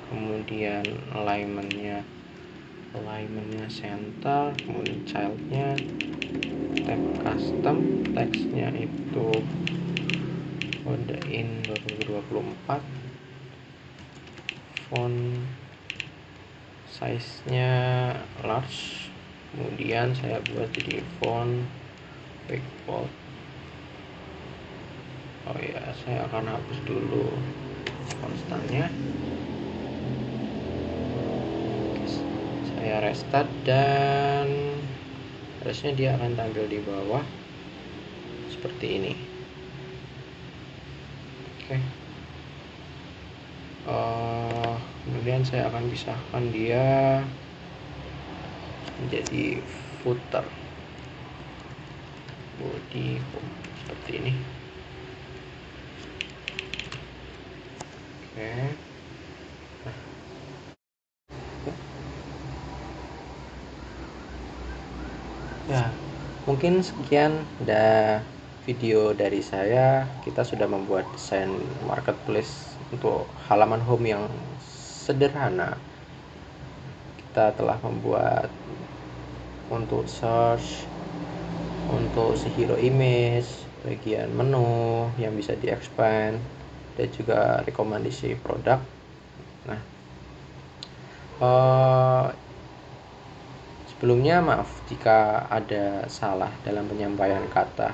Kemudian alignmentnya center, kemudian childnya tab custom, teksnya itu kode in 2024, font size nya large, kemudian saya buat jadi font big bold. Oh ya, saya akan hapus dulu konstannya. Saya restart dan harusnya dia akan tampil di bawah seperti ini. Oke. Kemudian saya akan pisahkan dia menjadi footer, body home seperti ini. Oke. Ya, mungkin sekian video dari saya. Kita sudah membuat desain marketplace untuk halaman home yang sederhana. Kita telah membuat untuk search, untuk si hero image, bagian menu yang bisa di-expand, dan juga rekomendasi produk. Nah, sebelumnya maaf jika ada salah dalam penyampaian kata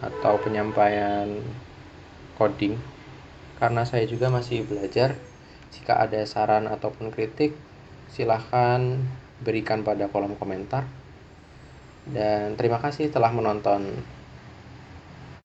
atau penyampaian coding, karena saya juga masih belajar. Jika ada saran ataupun kritik, silahkan berikan pada kolom komentar. Dan terima kasih telah menonton